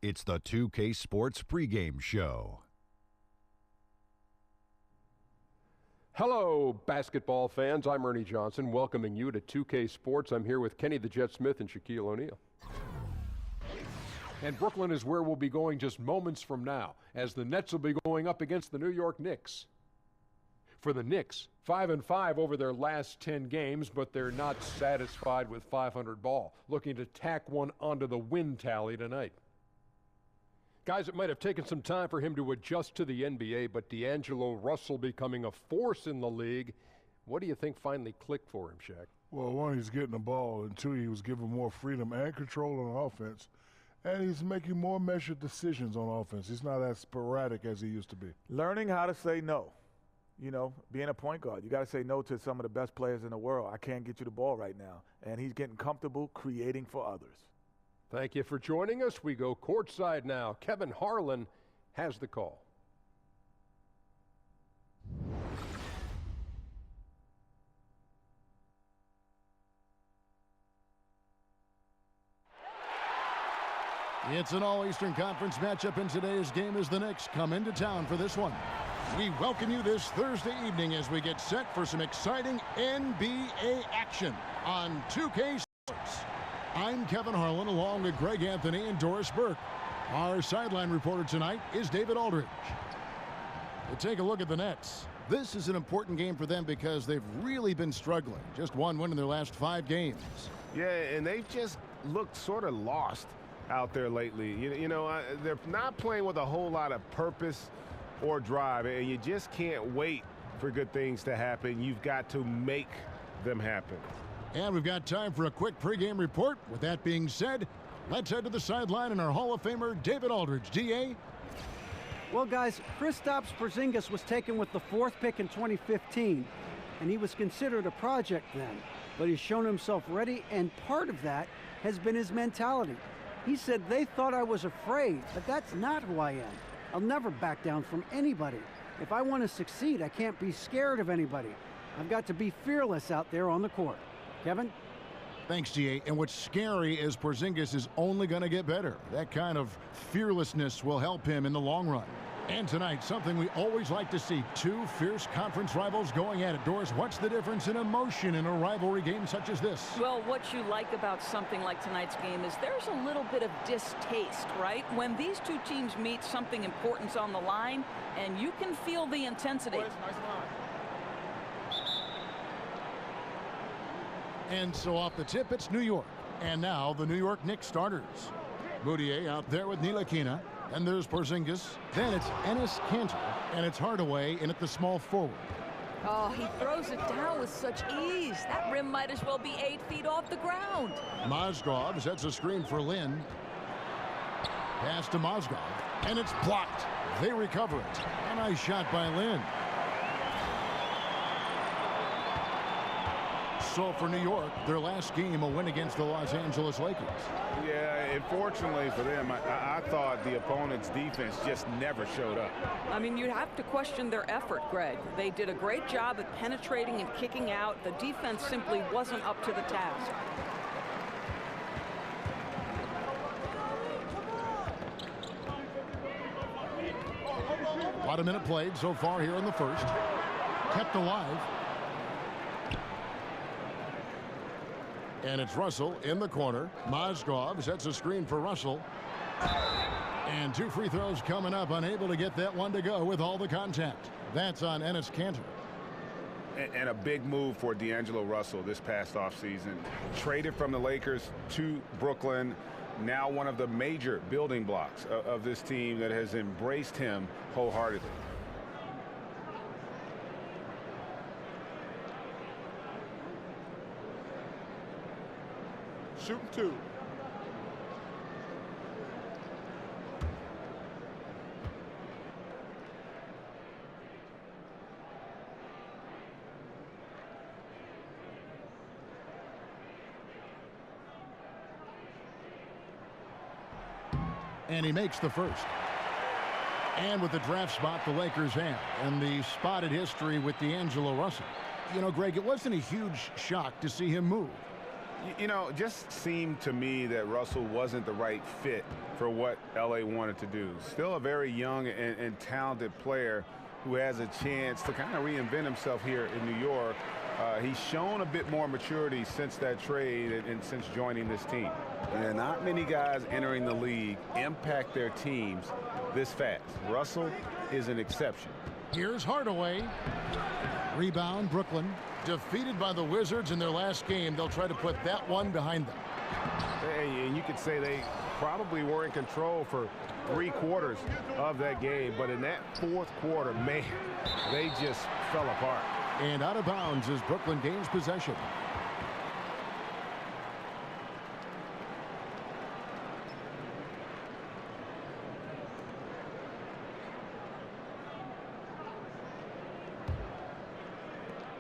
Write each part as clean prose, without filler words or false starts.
It's the 2K Sports pregame show. Hello, basketball fans. I'm Ernie Johnson, welcoming you to 2K Sports. I'm here with Kenny the Jet Smith and Shaquille O'Neal. And Brooklyn is where we'll be going just moments from now, as the Nets will be going up against the New York Knicks. For the Knicks, 5-5 over their last 10 games, but they're not satisfied with 500 ball, looking to tack one onto the win tally tonight. Guys, it might have taken some time for him to adjust to the NBA, but D'Angelo Russell becoming a force in the league. What do you think finally clicked for him, Shaq? Well, one, he's getting the ball, and two, he was given more freedom and control on offense, and he's making more measured decisions on offense. He's not as sporadic as he used to be. Learning how to say no. You know, being a point guard, you got to say no to some of the best players in the world. I can't get you the ball right now. And he's getting comfortable creating for others. Thank you for joining us. We go courtside now. Kevin Harlan has the call. It's an all-Eastern Conference matchup in today's game as the Knicks come into town for this one. We welcome you this Thursday evening as we get set for some exciting NBA action on 2K Sports. I'm Kevin Harlan along with Greg Anthony and Doris Burke. Our sideline reporter tonight is David Aldridge. We'll take a look at the Nets. This is an important game for them because they've really been struggling. Just one win in their last 5 games. Yeah, and they've just looked sort of lost out there lately. You know, they're not playing with a whole lot of purpose or drive, and you just can't wait for good things to happen. You've got to make them happen. And we've got time for a quick pregame report. With that being said, let's head to the sideline and our Hall of Famer, David Aldridge. DA? Well, guys, Kristaps Porzingis was taken with the 4th pick in 2015, and he was considered a project then. But he's shown himself ready, and part of that has been his mentality. He said, "They thought I was afraid, but that's not who I am. I'll never back down from anybody. If I want to succeed, I can't be scared of anybody. I've got to be fearless out there on the court." Kevin? Thanks, DA. And what's scary is Porzingis is only going to get better. That kind of fearlessness will help him in the long run. And tonight, something we always like to see, 2 fierce conference rivals going at it. Doris, what's the difference in emotion in a rivalry game such as this? Well, what you like about something like tonight's game is there's a little bit of distaste, right? When these 2 teams meet, something important's on the line, and you can feel the intensity. And so off the tip, it's New York. And now the New York Knicks starters. Moutier out there with Ntilikina. And there's Porzingis. Then it's Enes Kanter. And it's Hardaway in at the small forward. Oh, he throws it down with such ease. That rim might as well be 8 feet off the ground. Mozgov sets a screen for Lin. Pass to Mozgov. And it's blocked. They recover it. A nice shot by Lin. So for New York, their last game, a win against the Los Angeles Lakers. Yeah, unfortunately for them, I thought the opponent's defense just never showed up. I mean, you'd have to question their effort, Greg. They did a great job at penetrating and kicking out. The defense simply wasn't up to the task. About a minute played so far here in the first. Kept alive. And it's Russell in the corner. Mozgov sets a screen for Russell. And 2 free throws coming up. Unable to get that one to go with all the contact. That's on Enes Kanter. And a big move for D'Angelo Russell this past offseason. Traded from the Lakers to Brooklyn. Now one of the major building blocks of this team that has embraced him wholeheartedly. Shooting 2. And he makes the first. And with the draft spot the Lakers have, and the spotted history with D'Angelo Russell. You know, Greg, it wasn't a huge shock to see him move. You know, it just seemed to me that Russell wasn't the right fit for what LA wanted to do. Still a very young and talented player who has a chance to kind of reinvent himself here in New York. He's shown a bit more maturity since that trade and since joining this team. And not many guys entering the league impact their teams this fast. Russell is an exception. Here's Hardaway. Rebound, Brooklyn. Defeated by the Wizards in their last game. They'll try to put that one behind them. And you could say they probably were in control for 3/4 of that game. But in that fourth quarter, man, they just fell apart. And out of bounds as Brooklyn gains possession.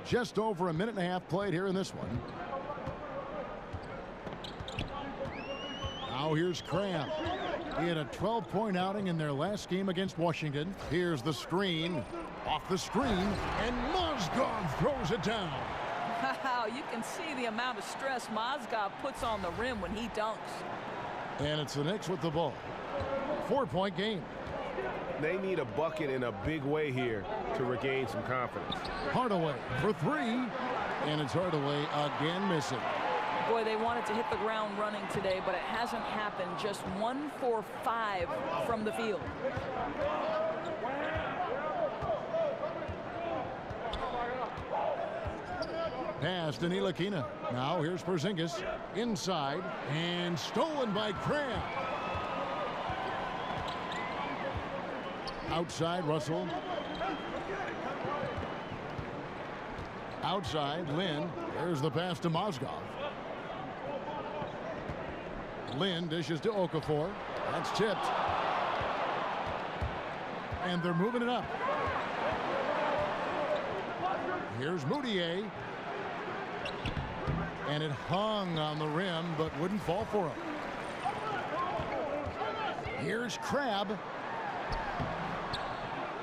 Just over a minute and a half played here in this one. Now here's Cram. He had a 12-point outing in their last game against Washington. Here's the screen. Off the screen, and Mozgov throws it down. Wow, you can see the amount of stress Mozgov puts on the rim when he dunks. And it's the Knicks with the ball. 4-point game. They need a bucket in a big way here to regain some confidence. Hardaway for three, and it's Hardaway again missing. Boy, they wanted to hit the ground running today, but it hasn't happened. Just 1 for 5 from the field. Pass to Ntilikina. Now here's Porzingis inside and stolen by Cram. Outside Russell. Outside Lynn. There's the pass to Mozgov. Lynn dishes to Okafor. That's tipped. And they're moving it up. Here's Moutier. And it hung on the rim, but wouldn't fall for him. Here's Crabbe.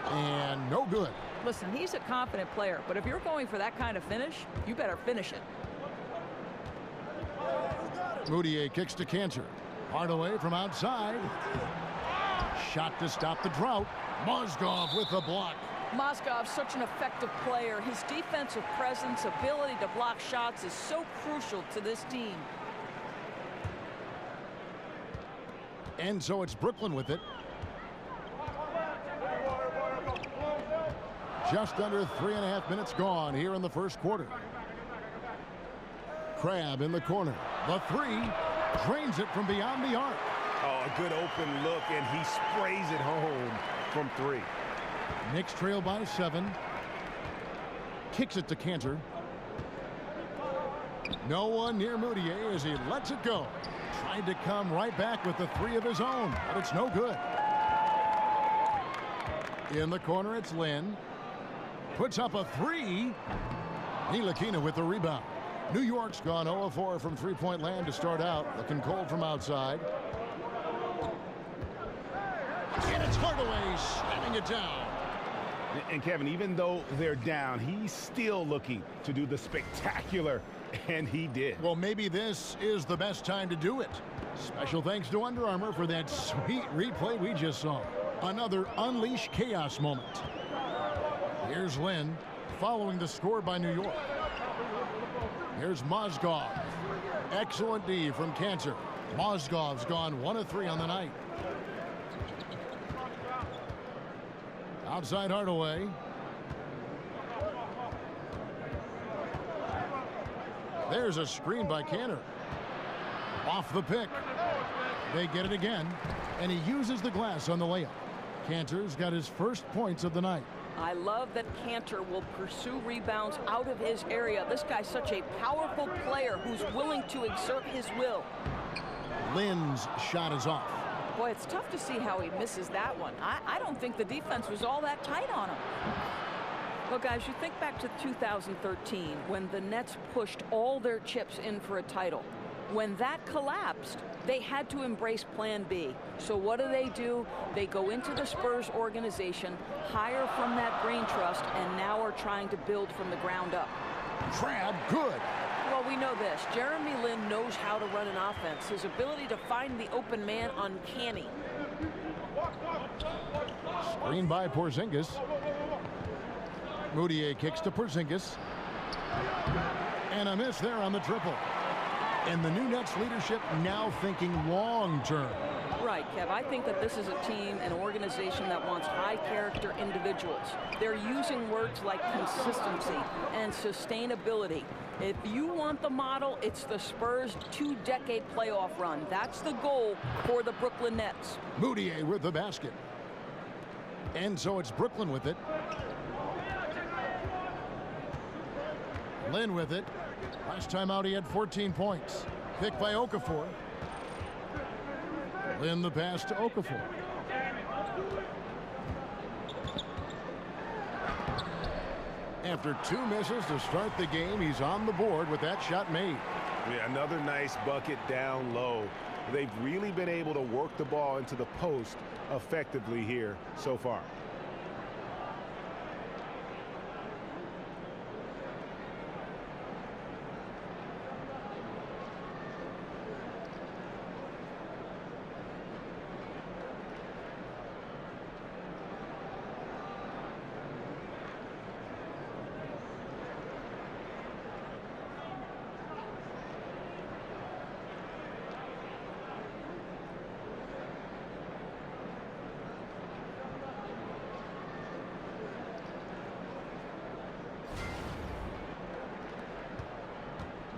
And no good. Listen, he's a confident player, but if you're going for that kind of finish, you better finish it. Moutier kicks to Cantor. Hardaway from outside. Shot to stop the drought. Mozgov with the block. Mozgov's such an effective player. His defensive presence, ability to block shots is so crucial to this team. And so it's Brooklyn with it. Just under 3.5 minutes gone here in the first quarter. Crabbe in the corner. The three drains it from beyond the arc. Oh, a good open look, and he sprays it home from 3. Knicks trail by 7. Kicks it to Cantor. No one near Moutier as he lets it go. Tried to come right back with the 3 of his own, but it's no good. In the corner, it's Lynn. Puts up a 3. Ntilikina with the rebound. New York's gone 0 of 4 from three-point land to start out. Looking cold from outside. And it's Hardaway slamming it down. And Kevin, even though they're down, he's still looking to do the spectacular, and he did. Well, maybe this is the best time to do it. Special thanks to Under Armour for that sweet replay we just saw. Another Unleash Chaos moment. Here's Lynn following the score by New York. Here's Mozgov. Excellent D from Cantor. Mozgov's gone 1 of 3 on the night. Outside Hardaway. There's a screen by Cantor. Off the pick. They get it again, and he uses the glass on the layup. Cantor's got his first points of the night. I love that Cantor will pursue rebounds out of his area. This guy's such a powerful player who's willing to exert his will. Lynn's shot is off. Boy, it's tough to see how he misses that one. I don't think the defense was all that tight on him. Well, guys, you think back to 2013 when the Nets pushed all their chips in for a title. When that collapsed, they had to embrace Plan B. So what do? They go into the Spurs organization, hire from that brain trust, and now are trying to build from the ground up. Grab, good. Well, we know this. Jeremy Lin knows how to run an offense. His ability to find the open man, uncanny. Screen by Porzingis. Moutier kicks to Porzingis. And a miss there on the triple. And the new Nets leadership now thinking long-term. Right, Kev. I think that this is a team, an organization that wants high-character individuals. They're using words like consistency and sustainability. If you want the model, it's the Spurs' 2-decade playoff run. That's the goal for the Brooklyn Nets. Moutier with the basket. And so it's Brooklyn with it. Lin with it. Last time out he had 14 points. Picked by Okafor. Lin the pass to Okafor. After 2 misses to start the game, he's on the board with that shot made. Yeah, another nice bucket down low. They've really been able to work the ball into the post effectively here so far.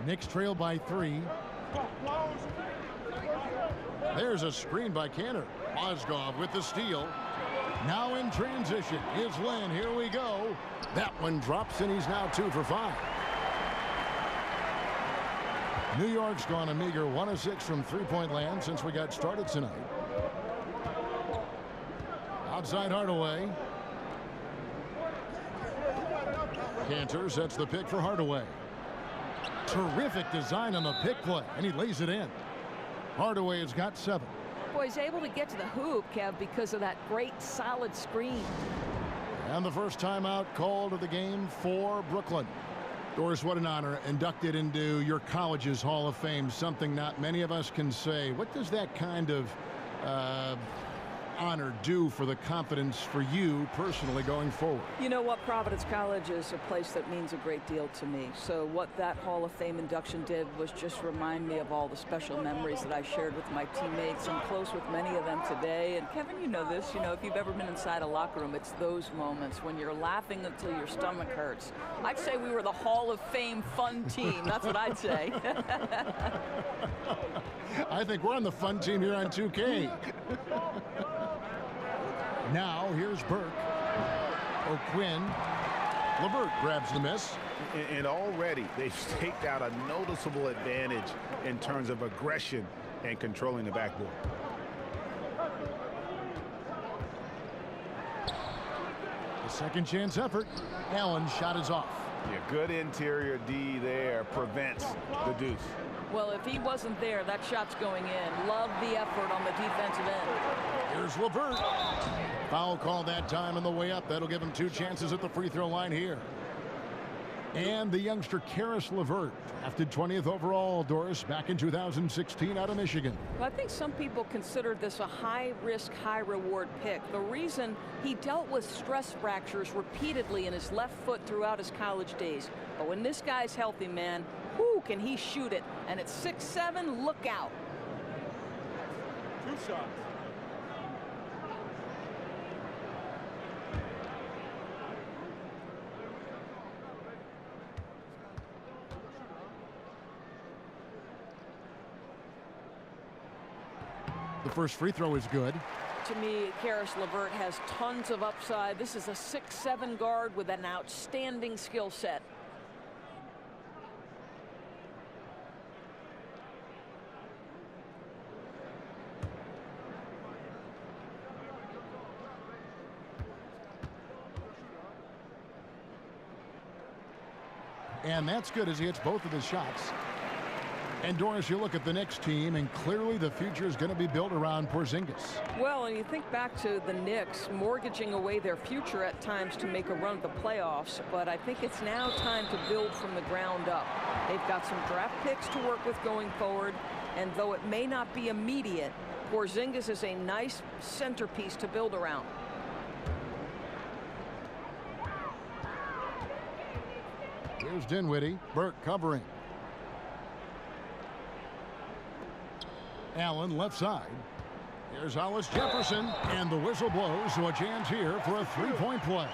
Knicks trail by 3. There's a screen by Cantor. Mozgov with the steal. Now in transition is Lin. Here we go. That one drops, and he's now 2 for 5. New York's gone a meager 1 of 6 from three-point land since we got started tonight. Outside Hardaway. Cantor sets the pick for Hardaway. Terrific design on the pick play, and he lays it in. Hardaway has got 7. Boy, he's able to get to the hoop, Kev, because of that great solid screen. And the first timeout called of the game for Brooklyn. Doris, what an honor. Inducted into your college's Hall of Fame, something not many of us can say. What does that kind of honor do for the confidence for you personally going forward? You know what? Providence College is a place that means a great deal to me. So what that Hall of Fame induction did was just remind me of all the special memories that I shared with my teammates. I'm close with many of them today. And Kevin, you know this. You know, if you've ever been inside a locker room, it's those moments when you're laughing until your stomach hurts. I'd say we were the Hall of Fame fun team. That's what I'd say. I think we're on the fun team here on 2K. Now, here's Burke. O'Quinn. LeVert grabs the miss. And already they've staked out a noticeable advantage in terms of aggression and controlling the backboard. A second chance effort. Allen's shot is off. Yeah, good interior D there prevents the deuce. Well, if he wasn't there, that shot's going in. Love the effort on the defensive end. Here's LeVert. Foul call that time on the way up. That'll give him 2 chances at the free throw line here. And the youngster Karis LeVert, drafted 20th overall, Doris, back in 2016 out of Michigan. Well, I think some people consider this a high-risk, high-reward pick. The reason, he dealt with stress fractures repeatedly in his left foot throughout his college days. But when this guy's healthy, man, whoo, can he shoot it. And at 6'7", look out. 2 shots. The first free throw is good. To me, Karis LeVert has tons of upside. This is a 6'7" guard with an outstanding skill set. And that's good as he hits both of his shots. And Doris, you look at the Knicks team, and clearly the future is going to be built around Porzingis. Well, and you think back to the Knicks mortgaging away their future at times to make a run at the playoffs, but I think it's now time to build from the ground up. They've got some draft picks to work with going forward, and though it may not be immediate, Porzingis is a nice centerpiece to build around. Here's Dinwiddie. Burke covering. Allen left side. Here's Hollis Jefferson, and the whistle blows, so a chance here for a three-point play.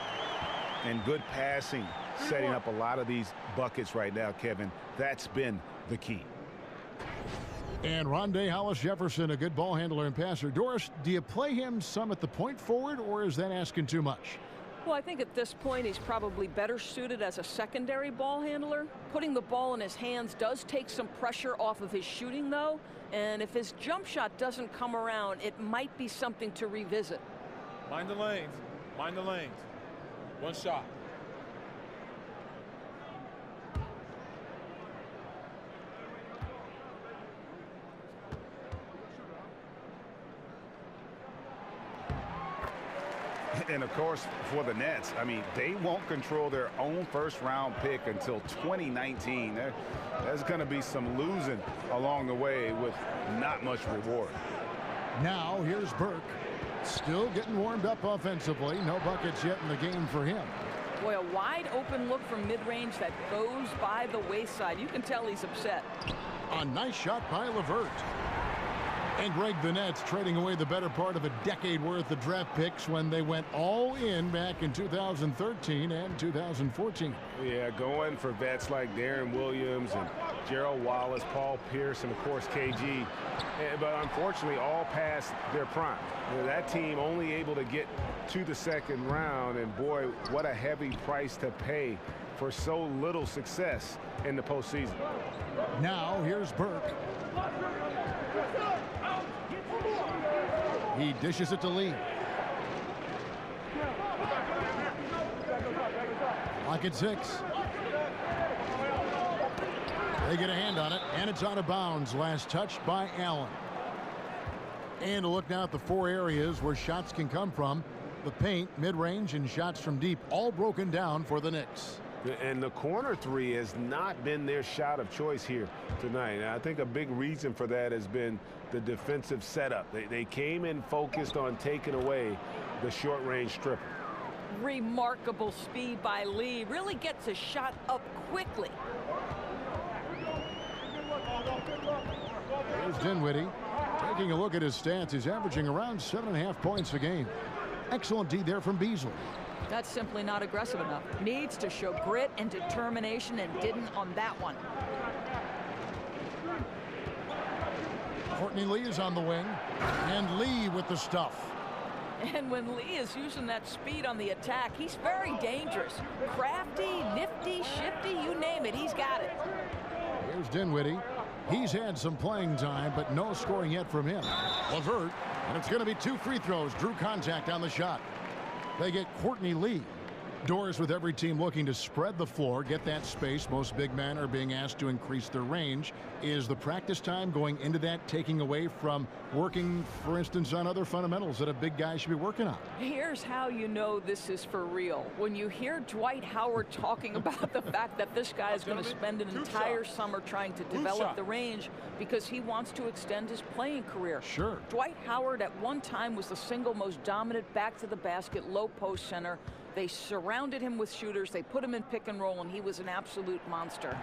And good passing, setting up a lot of these buckets right now, Kevin. That's been the key. And Rondé Hollis Jefferson, a good ball handler and passer. Doris, do you play him some at the point forward, or is that asking too much? Well, I think at this point he's probably better suited as a secondary ball handler. Putting the ball in his hands does take some pressure off of his shooting, though. And if his jump shot doesn't come around, it might be something to revisit. Mind the lanes. Mind the lanes. One shot. And of course, for the Nets, I mean, they won't control their own first-round pick until 2019. There's going to be some losing along the way with not much reward. Now here's Burke, still getting warmed up offensively. No buckets yet in the game for him. Boy, a wide open look from mid-range that goes by the wayside. You can tell he's upset. A nice shot by LeVert. And Greg, the Nets trading away the better part of a decade worth of draft picks when they went all in back in 2013 and 2014. Yeah, going for vets like Darren Williams and Gerald Wallace, Paul Pierce, and of course KG. But unfortunately, all past their prime. That team only able to get to the second round, and boy, what a heavy price to pay for so little success in the postseason. Now here's Burke. He dishes it to Lee. Lock at 6. They get a hand on it, and it's out of bounds. Last touched by Allen. And a look now at the 4 areas where shots can come from. The paint, mid-range, and shots from deep, all broken down for the Knicks. And the corner 3 has not been their shot of choice here tonight. And I think a big reason for that has been the defensive setup. They came in focused on taking away the short-range stripper. Remarkable speed by Lee. Really gets a shot up quickly. Here's Dinwiddie. Taking a look at his stats, he's averaging around 7.5 points a game. Excellent D there from Beasley. That's simply not aggressive enough. Needs to show grit and determination, and didn't on that one. Courtney Lee is on the wing, and Lee with the stuff. And when Lee is using that speed on the attack, he's very dangerous. Crafty, nifty, shifty, you name it, he's got it. Here's Dinwiddie. He's had some playing time, but no scoring yet from him. LeVert, and it's going to be 2 free throws. Drew contact on the shot. They get Courtney Lee. Doors with every team looking to spread the floor, get that space. Most big men are being asked to increase their range. Is the practice time going into that taking away from working, for instance, on other fundamentals that a big guy should be working on? Here's how you know this is for real. When you hear Dwight Howard talking about the fact that this guy is going to spend an entire summer trying to develop the range because he wants to extend his playing career. Sure. Dwight Howard at one time was the single most dominant back-to-the-basket low-post center. They surrounded him with shooters. They put him in pick and roll, and he was an absolute monster.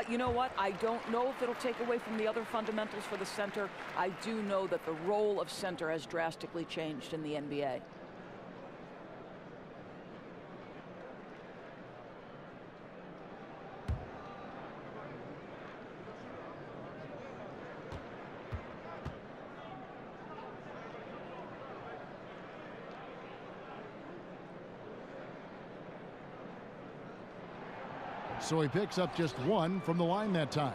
You know what? I don't know if it'll take away from the other fundamentals for the center. I do know that the role of center has drastically changed in the NBA. So he picks up just 1 from the line that time.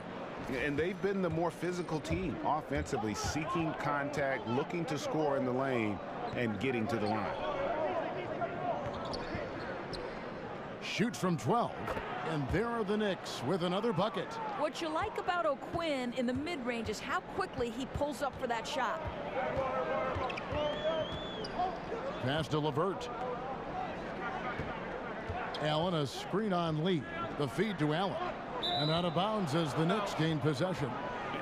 And they've been the more physical team offensively, seeking contact, looking to score in the lane, and getting to the line. Shoots from 12. And there are the Knicks with another bucket. What you like about O'Quinn in the mid-range is how quickly he pulls up for that shot. Pass to LeVert. Allen, a screen on Lee. The feed to Allen. And out of bounds as the Knicks gain possession.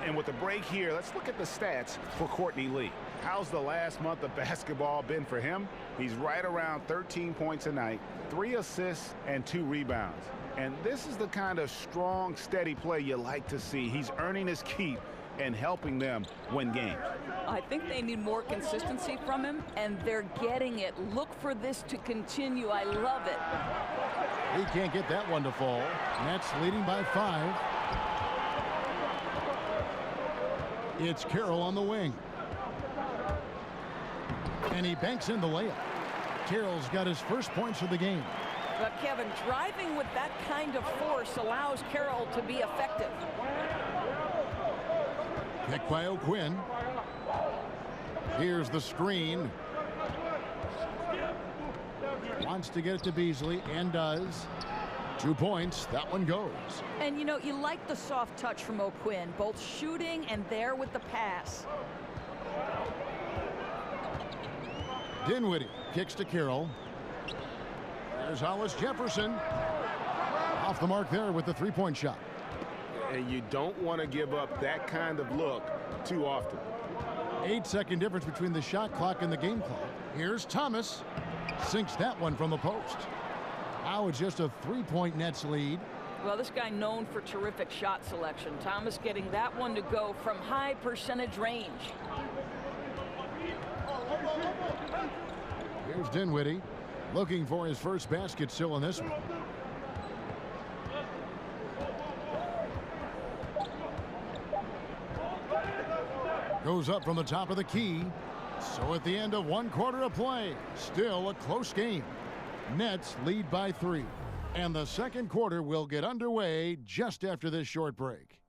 And with the break here, let's look at the stats for Courtney Lee. How's the last month of basketball been for him? He's right around 13 points a night, 3 assists, and 2 rebounds. And this is the kind of strong, steady play you like to see. He's earning his keep and helping them win games. I think they need more consistency from him, and they're getting it. Look for this to continue. I love it. He can't get that one to fall. Nets leading by 5. It's Carroll on the wing. And he banks in the layup. Carroll's got his first points of the game. But Kevin, driving with that kind of force allows Carroll to be effective. Picked by O'Quinn. Here's the screen. Wants to get it to Beasley and does. 2 points. That one goes. And you know, you like the soft touch from O'Quinn, both shooting and there with the pass. Dinwiddie kicks to Carroll. There's Hollis Jefferson. Off the mark there with the 3-point shot. And you don't want to give up that kind of look too often. 8-second difference between the shot clock and the game clock. Here's Thomas. Sinks that one from the post. Now it's just a 3-point Nets lead. Well, this guy known for terrific shot selection. Thomas getting that one to go from high percentage range. Here's Dinwiddie looking for his first basket still in this one. Goes up from the top of the key. So at the end of 1 quarter of play, still a close game. Nets lead by 3. And the second quarter will get underway just after this short break.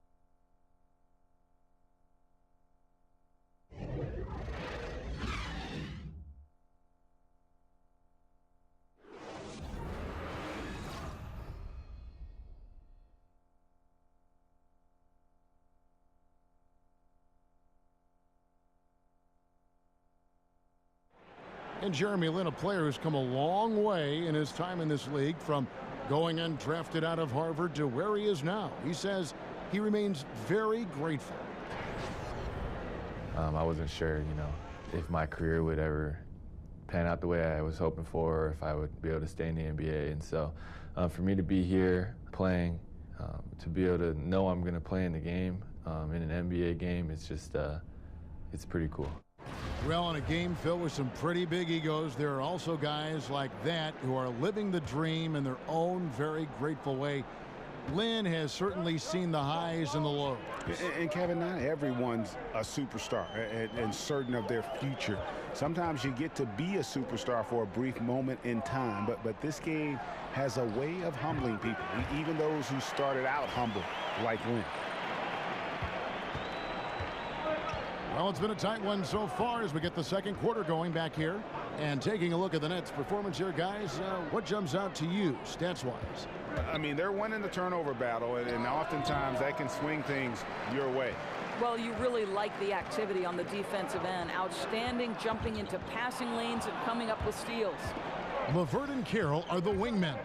And Jeremy Lin, a player who's come a long way in his time in this league, from going undrafted out of Harvard to where he is now. He says he remains very grateful. I wasn't sure, if my career would ever pan out the way I was hoping for, or if I would be able to stay in the NBA. And so for me to be here playing, to be able to know I'm going to play in the game, in an NBA game, it's just, it's pretty cool. Well, in a game filled with some pretty big egos, there are also guys like that who are living the dream in their own very grateful way. Lin has certainly seen the highs and the lows. And Kevin, not everyone's a superstar and certain of their future. Sometimes you get to be a superstar for a brief moment in time, but this game has a way of humbling people, even those who started out humble, like Lin. Well, it's been a tight one so far as we get the second quarter going back here. And taking a look at the Nets' performance here, guys, what jumps out to you, stats-wise? I mean, they're winning the turnover battle, and oftentimes that can swing things your way. Well, you really like the activity on the defensive end. Outstanding jumping into passing lanes and coming up with steals. LeVert and Carroll are the wingmen.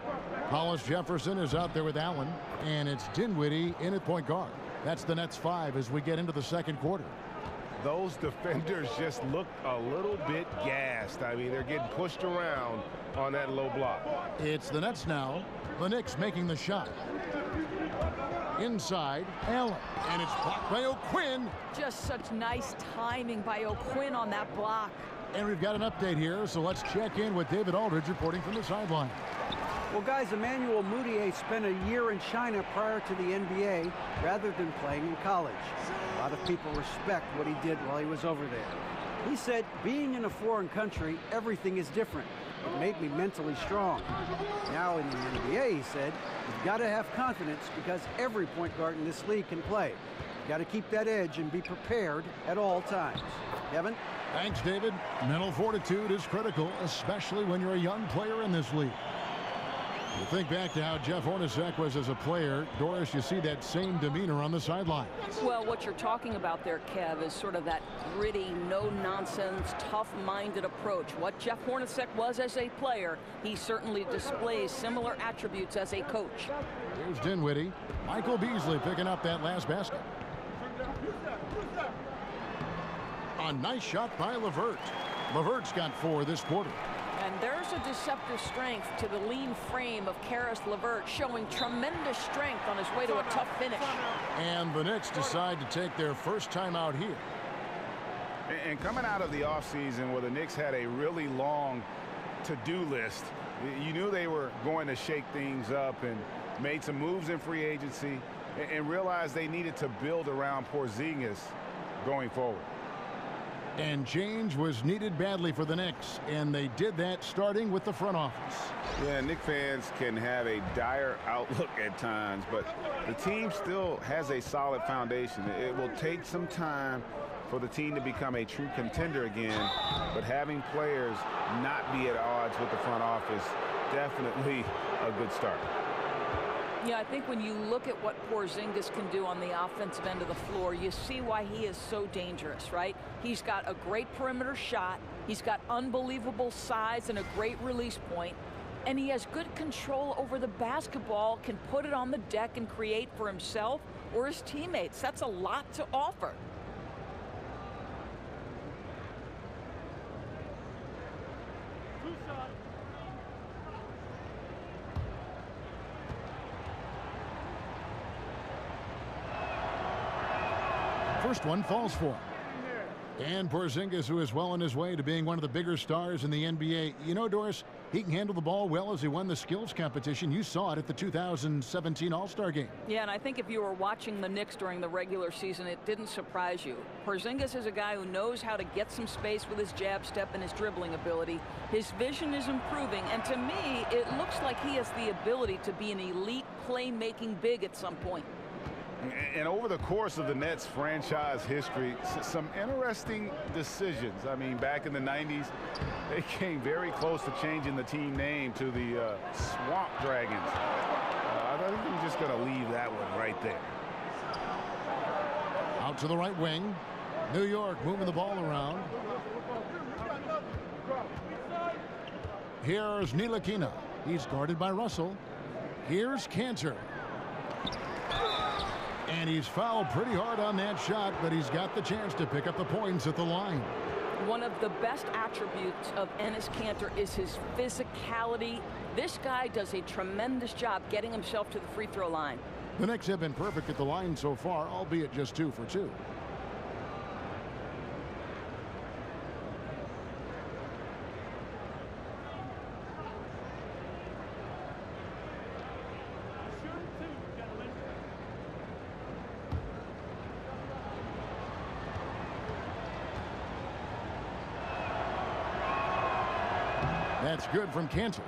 Hollis Jefferson is out there with Allen, and it's Dinwiddie in at point guard. That's the Nets 5 as we get into the second quarter. Those defenders just look a little bit gassed. I mean, they're getting pushed around on that low block. It's the Nets now. The Knicks making the shot. Inside, Allen. And it's blocked by O'Quinn. Just such nice timing by O'Quinn on that block. And we've got an update here, so let's check in with David Aldridge reporting from the sideline. Well, guys, Emmanuel Mudiay spent a year in China prior to the NBA rather than playing in college. A lot of people respect what he did while he was over there. He said, being in a foreign country, everything is different. It made me mentally strong. Now in the NBA, he said, you've got to have confidence because every point guard in this league can play. You've got to keep that edge and be prepared at all times. Kevin? Thanks, David. Mental fortitude is critical, especially when you're a young player in this league. You think back to how Jeff Hornacek was as a player. Doris, you see that same demeanor on the sideline. Well, what you're talking about there, Kev, is sort of that gritty, no-nonsense, tough-minded approach. What Jeff Hornacek was as a player, he certainly displays similar attributes as a coach. Here's Dinwiddie. Michael Beasley picking up that last basket. A nice shot by LeVert. LeVert's got 4 this quarter. And there's a deceptive strength to the lean frame of Karis LeVert, showing tremendous strength on his way to a tough finish. And the Knicks decide to take their first time out here. And coming out of the offseason where the Knicks had a really long to-do list, you knew they were going to shake things up and made some moves in free agency and realized they needed to build around Porzingis going forward. And change was needed badly for the Knicks, and they did that starting with the front office. Yeah, Knicks fans can have a dire outlook at times, but the team still has a solid foundation. It will take some time for the team to become a true contender again, but having players not be at odds with the front office, definitely a good start. Yeah, I think when you look at what Porzingis can do on the offensive end of the floor, you see why he is so dangerous, right? He's got a great perimeter shot. He's got unbelievable size and a great release point. And he has good control over the basketball, can put it on the deck and create for himself or his teammates. That's a lot to offer. First one falls for him. And Porzingis, who is well on his way to being one of the bigger stars in the NBA. You know, Doris, he can handle the ball well as he won the skills competition. You saw it at the 2017 All-Star game. Yeah, and I think if you were watching the Knicks during the regular season, it didn't surprise you. Porzingis is a guy who knows how to get some space with his jab step and his dribbling ability. His vision is improving, and to me, it looks like he has the ability to be an elite playmaking big at some point. And over the course of the Nets franchise history, some interesting decisions. I mean, back in the 90s, they came very close to changing the team name to the Swamp Dragons. I think I'm just going to leave that one right there. Out to the right wing. New York moving the ball around. Here's Ntilikina. He's guarded by Russell. Here's Cantor. And he's fouled pretty hard on that shot, but he's got the chance to pick up the points at the line. One of the best attributes of Enes Kanter is his physicality. This guy does a tremendous job getting himself to the free throw line. The Knicks have been perfect at the line so far, albeit just 2 for 2. That's good from Cantor.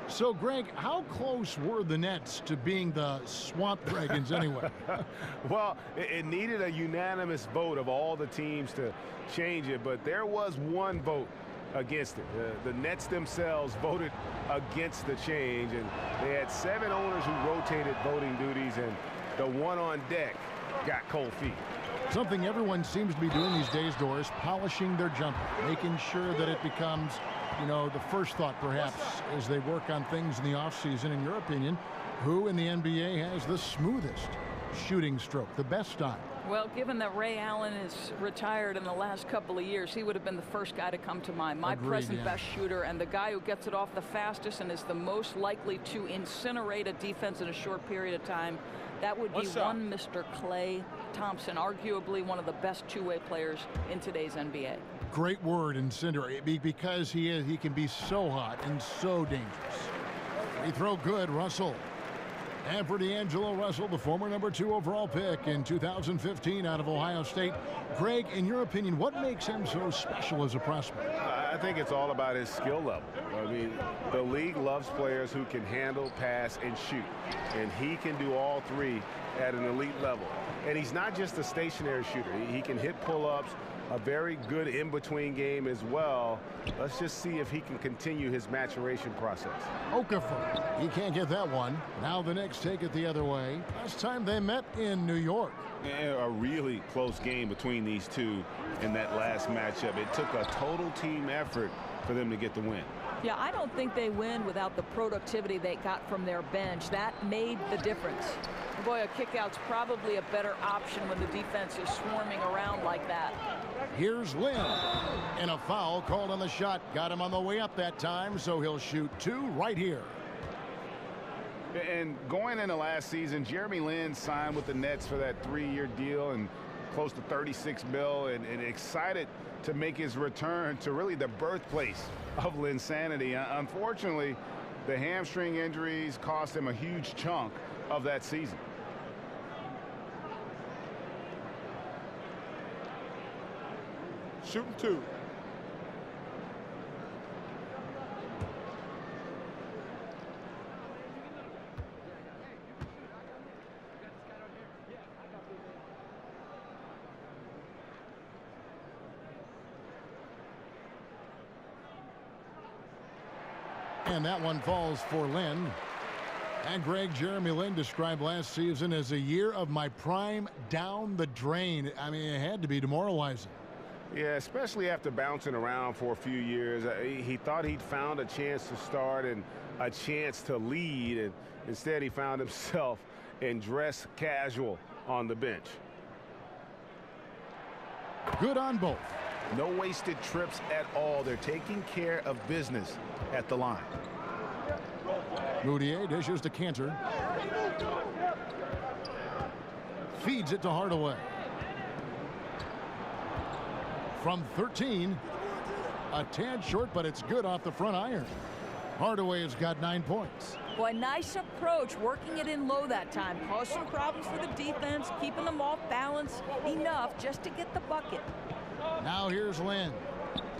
So, Greg, how close were the Nets to being the Swamp Dragons anyway? Well, it needed a unanimous vote of all the teams to change it, but there was one vote against it. The Nets themselves voted against the change, and they had 7 owners who rotated voting duties, and the one on deck got cold feet. Something everyone seems to be doing these days, Doris, polishing their jumper, making sure that it becomes, you know, the first thought perhaps as they work on things in the offseason. In your opinion, who in the NBA has the smoothest shooting stroke, the best style? Well, given that Ray Allen is retired in the last couple of years, he would have been the first guy to come to mind. My present best shooter and the guy who gets it off the fastest and is the most likely to incinerate a defense in a short period of time. That would be one Mr. Klay Thompson, arguably one of the best two-way players in today's NBA. Great word, incinerate, because he can be so hot and so dangerous. Free throw good, Russell. And for D'Angelo Russell, the former #2 overall pick in 2015 out of Ohio State. Greg, in your opinion, what makes him so special as a prospect? I I think it's all about his skill level. I mean, the league loves players who can handle, pass, and shoot. And he can do all three at an elite level. And he's not just a stationary shooter. He can hit pull-ups, a very good in-between game as well. Let's just see if he can continue his maturation process. Okafor, he can't get that one. Now the Knicks take it the other way. Last time they met in New York. A really close game between these two in that last matchup. It took a total team effort for them to get the win. Yeah, I don't think they win without the productivity they got from their bench. That made the difference. Boy, a kickout's probably a better option when the defense is swarming around like that. Here's Lynn. And a foul called on the shot. Got him on the way up that time, so he'll shoot two right here. And going into last season, Jeremy Lin signed with the Nets for that 3-year deal and close to $36 million, and excited to make his return to really the birthplace of Linsanity. Unfortunately, the hamstring injuries cost him a huge chunk of that season. Shooting two. And that one falls for Lynn. And Greg, Jeremy Lin described last season as a year of my prime down the drain. I mean, it had to be demoralizing. Yeah, especially after bouncing around for a few years. He thought he'd found a chance to start and a chance to lead, and instead he found himself in dress casual on the bench. Good on both. No wasted trips at all. They're taking care of business at the line. Moutier dishes to Cantor. Feeds it to Hardaway. From 13. A tad short, but it's good off the front iron. Hardaway has got 9 points. Boy, nice approach, working it in low that time. Caused some problems for the defense, keeping them off balance enough just to get the bucket. Now here's Lin.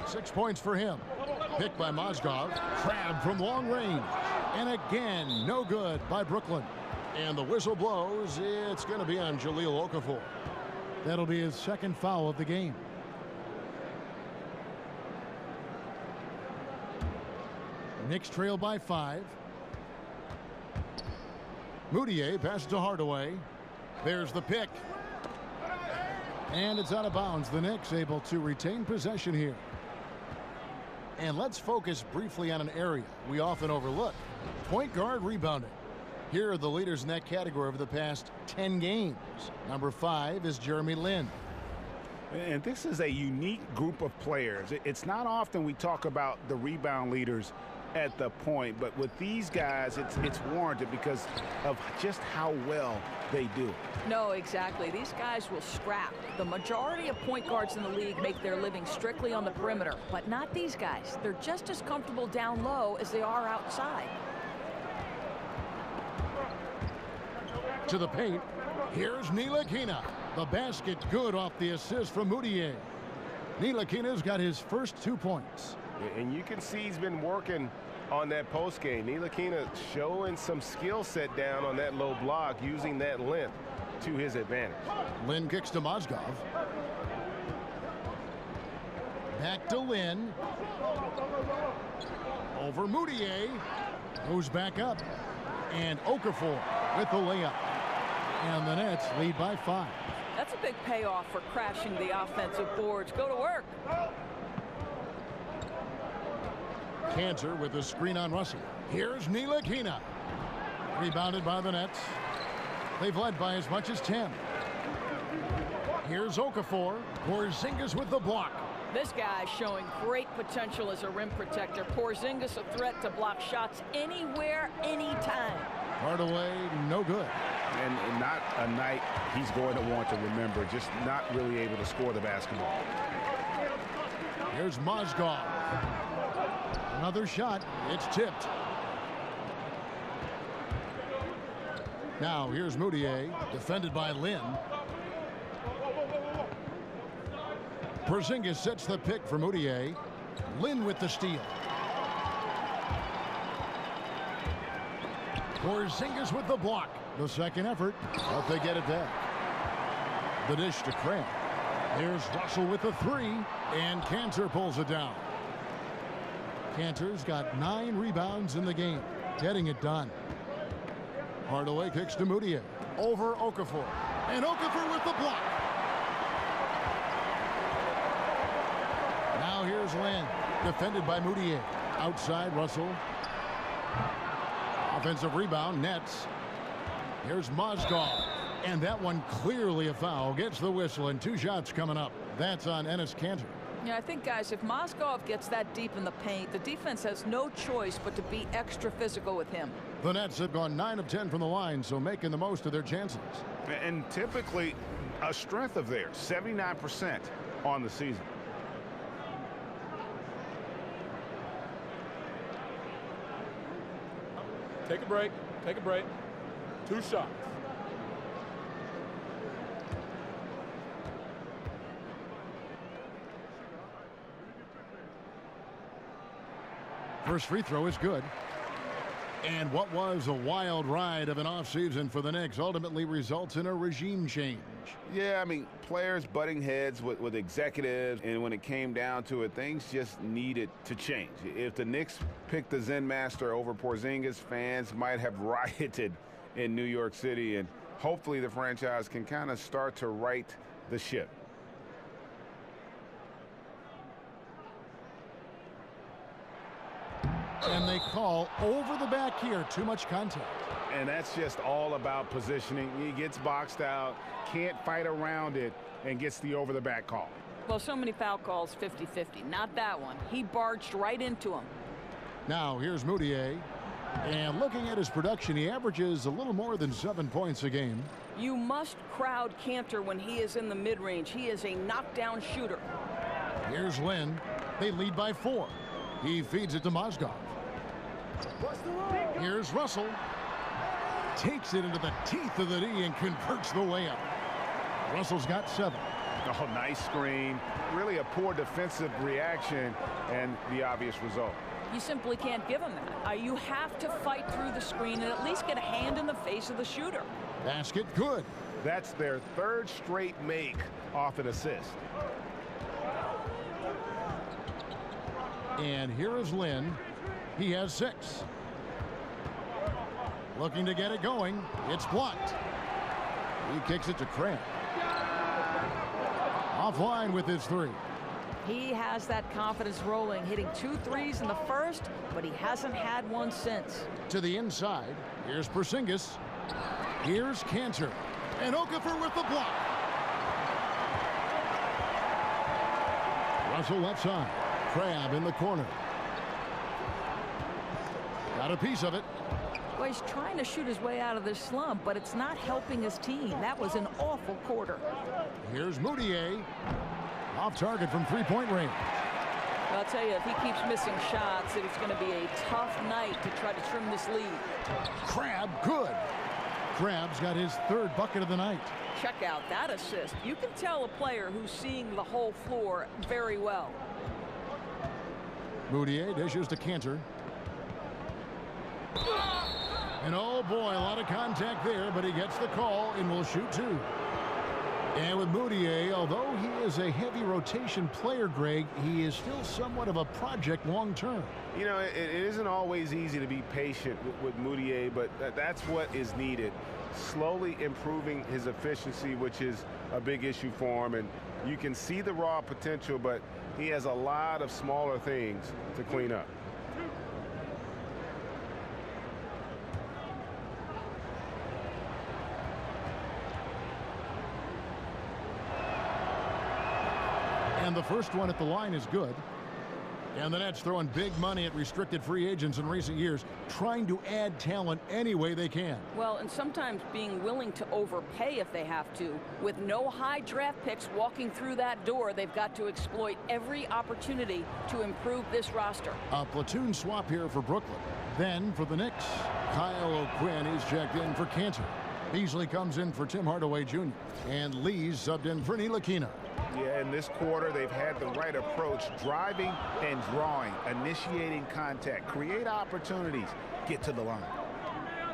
6 points for him. Picked by Mozgov. Crab from long range. And again, no good by Brooklyn. And the whistle blows. It's going to be on Jahlil Okafor. That'll be his second foul of the game. Knicks trail by 5. Moutier passes to Hardaway. There's the pick. And it's out of bounds. The Knicks able to retain possession here. And let's focus briefly on an area we often overlook. Point guard rebounding. Here are the leaders in that category over the past 10 games. Number 5 is Jeremy Lin. And this is a unique group of players. It's not often we talk about the rebound leaders at the point, but with these guys, it's warranted because of just how well they do. No, exactly. These guys will scrap. The majority of point guards in the league make their living strictly on the perimeter, but not these guys. They're just as comfortable down low as they are outside. To the paint. Here's Ntilikina. The basket good off the assist from Moutier. Ntilikina's got his first 2 points. And you can see he's been working on that post game. Ntilikina showing some skill set down on that low block, using that length to his advantage. Lin kicks to Mozgov. Back to Lin. Over Moutier. Goes back up. And Okafor with the layup. And the Nets lead by 5. That's a big payoff for crashing the offensive boards. Go to work. Cantor with the screen on Russell. Here's Ntilikina. Rebounded by the Nets. They've led by as much as 10. Here's Okafor. Porzingis with the block. This guy's showing great potential as a rim protector. Porzingis a threat to block shots anywhere, anytime. Hardaway, no good. And not a night he's going to want to remember, just not really able to score the basketball. Here's Mozgov. Another shot. It's tipped. Now here's Moutier, defended by Lin. Porzingis sets the pick for Moutier. Lynn with the steal. Porzingis with the block. The second effort, but they get it back. The dish to Crabbe. Here's Russell with the three, and Cantor pulls it down. Cantor's got 9 rebounds in the game, getting it done. Hardaway kicks to Moutier. Over Okafor. And Okafor with the block. Now here's Lynn, defended by Moutier. Outside Russell. Offensive rebound, Nets. Here's Mozgov. And that one clearly a foul. Gets the whistle, and 2 shots coming up. That's on Enes Kanter. Yeah, I think, guys, if Mozgov gets that deep in the paint, the defense has no choice but to be extra physical with him. The Nets have gone 9 of 10 from the line, so making the most of their chances. And typically a strength of theirs, 79% on the season. Take a break. Take a break. 2 shots. First free throw is good. And what was a wild ride of an offseason for the Knicks ultimately results in a regime change. Yeah, I mean, players butting heads with executives, and when it came down to it, things just needed to change. If the Knicks picked the Zen Master over Porzingis, fans might have rioted in New York City, and hopefully the franchise can kind of start to right the ship. And they call over the back here. Too much contact. And that's just all about positioning. He gets boxed out, can't fight around it, and gets the over-the-back call. Well, so many foul calls, 50-50. Not that one. He barged right into him. Now here's Moutier. And looking at his production, he averages a little more than 7 points a game. You must crowd Cantor when he is in the mid-range. He is a knockdown shooter. Here's Lynn. They lead by 4. He feeds it to Mozgov. Here's Russell. Takes it into the teeth of the D and converts the layup. Russell's got 7. Oh, nice screen. Really a poor defensive reaction, and the obvious result. You simply can't give him that. You have to fight through the screen and at least get a hand in the face of the shooter. Basket good. That's their 3rd straight make off an assist. And here is Lynn. He has 6. Looking to get it going. It's blocked. He kicks it to Crabbe. Offline with his 3. He has that confidence rolling, hitting 2 threes in the first, but he hasn't had one since. To the inside. Here's Porzingis. Here's Cantor. And Okafor with the block. Russell left side. Crabbe in the corner. Got a piece of it. Well, he's trying to shoot his way out of this slump, but it's not helping his team. That was an awful quarter. Here's Moutier. Off target from 3-point range. I'll tell you, if he keeps missing shots, it's going to be a tough night to try to trim this lead. Crabbe, good. Crabbe's got his 3rd bucket of the night. Check out that assist. You can tell a player who's seeing the whole floor very well. Moutier dishes to Cantor. And oh boy, a lot of contact there, but he gets the call and will shoot 2. And with Moutier, although he is a heavy rotation player, Greg, he is still somewhat of a project long term. You know, it isn't always easy to be patient with Moutier, but that's what is needed. Slowly improving his efficiency, which is a big issue for him. And you can see the raw potential, but he has a lot of smaller things to clean up. And the first one at the line is good. And the Nets throwing big money at restricted free agents in recent years, trying to add talent any way they can. Well, and sometimes being willing to overpay if they have to. With no high draft picks walking through that door, they've got to exploit every opportunity to improve this roster. A platoon swap here for Brooklyn. Then for the Knicks, Kyle O'Quinn is checked in for Cantor. Beasley comes in for Tim Hardaway Jr. And Lee's subbed in for Ntilikina. Yeah, in this quarter, they've had the right approach, driving and drawing, initiating contact, create opportunities, get to the line.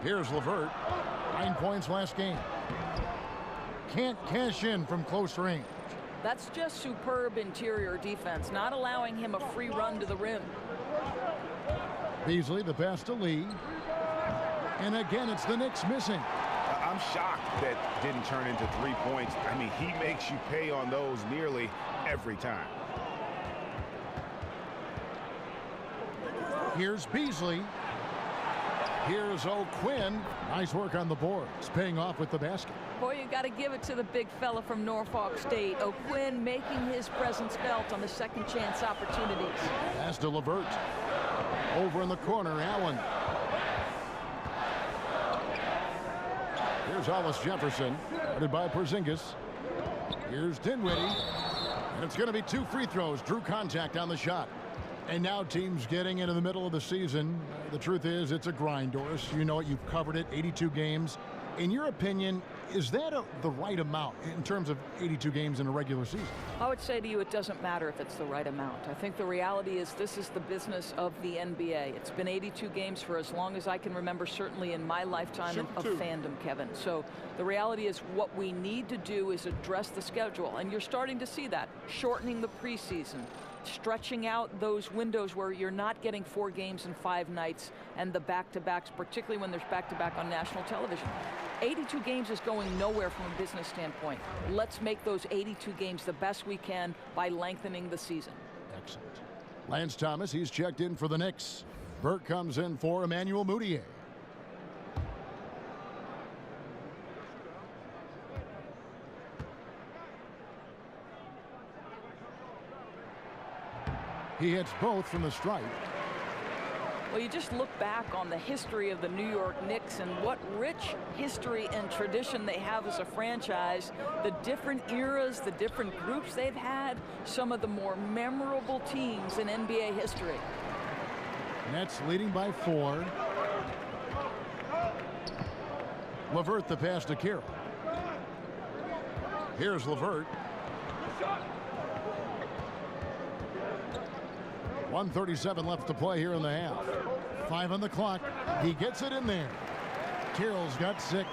Here's LeVert. 9 points last game. Can't cash in from close range. That's just superb interior defense, not allowing him a free run to the rim. Beasley, the pass to Lee. And again, it's the Knicks missing. I'm shocked that didn't turn into 3 points. I mean, he makes you pay on those nearly every time. Here's Beasley. Here's O'Quinn. Nice work on the boards, paying off with the basket. Boy, you got to give it to the big fella from Norfolk State. O'Quinn making his presence felt on the second chance opportunities. Pass to LeVert. Over in the corner, Allen. Here's Hollis Jefferson, guarded by Porzingis. Here's Dinwiddie. And it's going to be 2 free throws. Drew contact on the shot. And now teams getting into the middle of the season. The truth is, it's a grind, Doris. You know it. You've covered it. 82 games. In your opinion, is that the right amount in terms of 82 games in a regular season? I would say to you, it doesn't matter if it's the right amount. I think the reality is this is the business of the NBA. It's been 82 games for as long as I can remember, certainly in my lifetime of fandom, Kevin. So the reality is what we need to do is address the schedule. And you're starting to see that, shortening the preseason, stretching out those windows where you're not getting 4 games in 5 nights and the back-to-backs, particularly when there's back-to-back on national television. 82 games is going nowhere from a business standpoint. Let's make those 82 games the best we can by lengthening the season. Excellent. Lance Thomas, he's checked in for the Knicks. Burke comes in for Emmanuel Mudiay. He hits both from the stripe. Well, you just look back on the history of the New York Knicks and what rich history and tradition they have as a franchise, the different eras, the different groups they've had, some of the more memorable teams in NBA history. Nets leading by 4. LeVert the pass to Carroll. Here's LeVert. 1:37 left to play here in the half. 5 on the clock. He gets it in there. Carroll's got 6.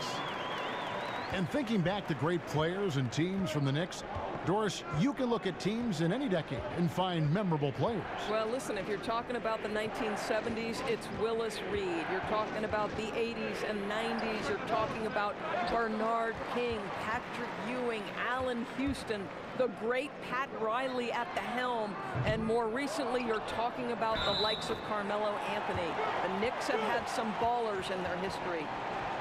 And thinking back to great players and teams from the Knicks, Doris, you can look at teams in any decade and find memorable players. Well, listen, if you're talking about the 1970s, it's Willis Reed. You're talking about the 80s and 90s. You're talking about Bernard King, Patrick Ewing, Allen Houston, the great Pat Riley at the helm, and more recently you're talking about the likes of Carmelo Anthony. The Knicks have had some ballers in their history.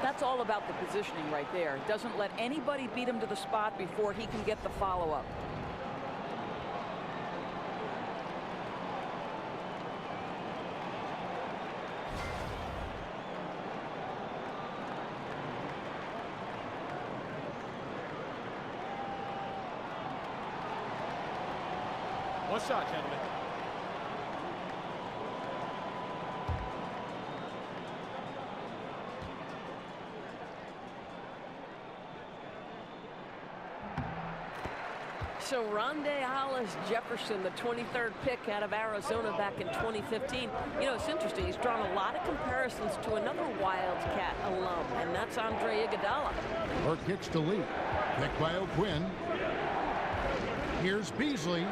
That's all about the positioning right there. Doesn't let anybody beat him to the spot before he can get the follow-up. One shot, gentlemen. So Rondé Hollis Jefferson, the 23rd pick out of Arizona back in 2015. You know, it's interesting. He's drawn a lot of comparisons to another Wildcat alum, and that's Andre Iguodala. Burke kicks to Lee. Picked by O'Quinn. Here's Beasley.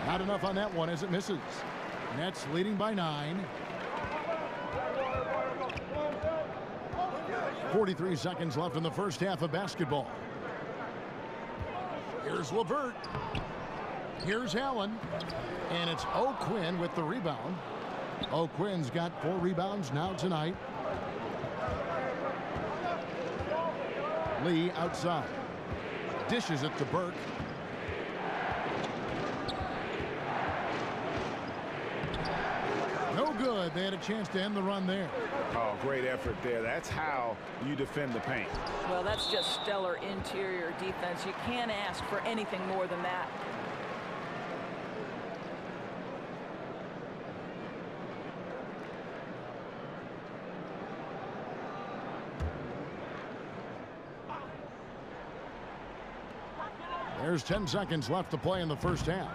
Not enough on that one as it misses. Nets leading by 9. 43 seconds left in the first half of basketball. Here's LeVert. Here's Allen. And it's O'Quinn with the rebound. O'Quinn's got 4 rebounds now tonight. Lee outside. Dishes it to Burke. No good. They had a chance to end the run there. Oh, great effort there. That's how you defend the paint. Well, that's just stellar interior defense. You can't ask for anything more than that. There's 10 seconds left to play in the first half.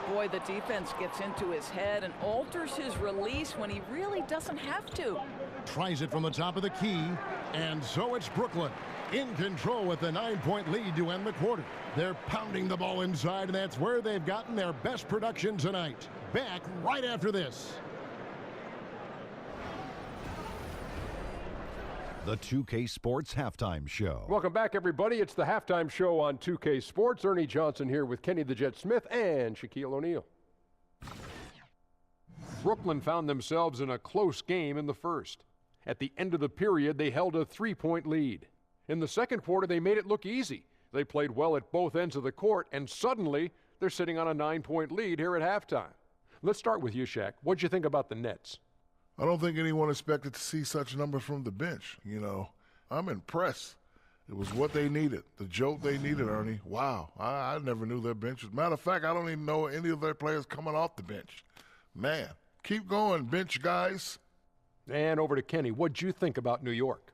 Boy, the defense gets into his head and alters his release when he really doesn't have to. Tries it from the top of the key, and so it's Brooklyn in control with a 9-point lead to end the quarter. They're pounding the ball inside, and that's where they've gotten their best production tonight. Back right after this. The 2K Sports Halftime Show. Welcome back, everybody. It's the halftime show on 2K Sports. Ernie Johnson here with Kenny the Jet Smith and Shaquille O'Neal. Brooklyn found themselves in a close game in the first. At the end of the period, they held a 3-point lead. In the second quarter, they made it look easy. They played well at both ends of the court, and suddenly they're sitting on a 9-point lead here at halftime. Let's start with you, Shaq. What'd you think about the Nets? I don't think anyone expected to see such numbers from the bench. You know, I'm impressed. It was what they needed, the jolt they needed, Ernie. Wow, I never knew their bench was. Matter of fact, I don't even know any of their players coming off the bench. Man, keep going, bench guys. And over to Kenny. What'd you think about New York?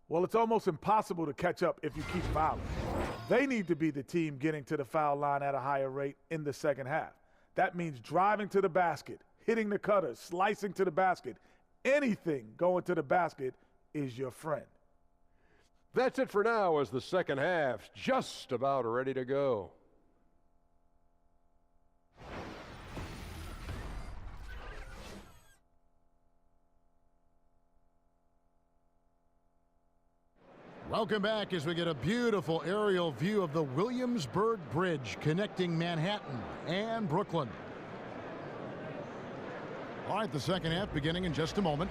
Well, it's almost impossible to catch up if you keep fouling. They need to be the team getting to the foul line at a higher rate in the second half. That means driving to the basket, hitting the cutters, slicing to the basket. Anything going to the basket is your friend. That's it for now as the second half's just about ready to go. Welcome back as we get a beautiful aerial view of the Williamsburg Bridge connecting Manhattan and Brooklyn. All right, the second half beginning in just a moment.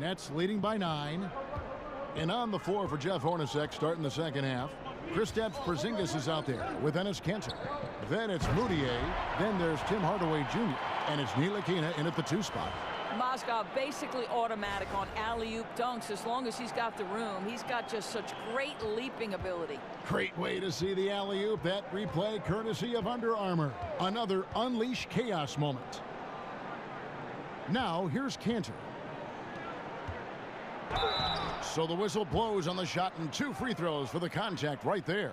Nets leading by 9. And on the floor for Jeff Hornacek starting the second half. Kristaps Porzingis is out there with Enes Kanter. Then it's Moutier. Then there's Tim Hardaway Jr. And it's Ntilikina in at the 2 spot. Mozgov basically automatic on alley-oop dunks as long as he's got the room. He's got just such great leaping ability. Great way to see the alley-oop. That replay courtesy of Under Armour. Another Unleash Chaos moment. Now here's Kanter. So the whistle blows on the shot and 2 free throws for the contact right there.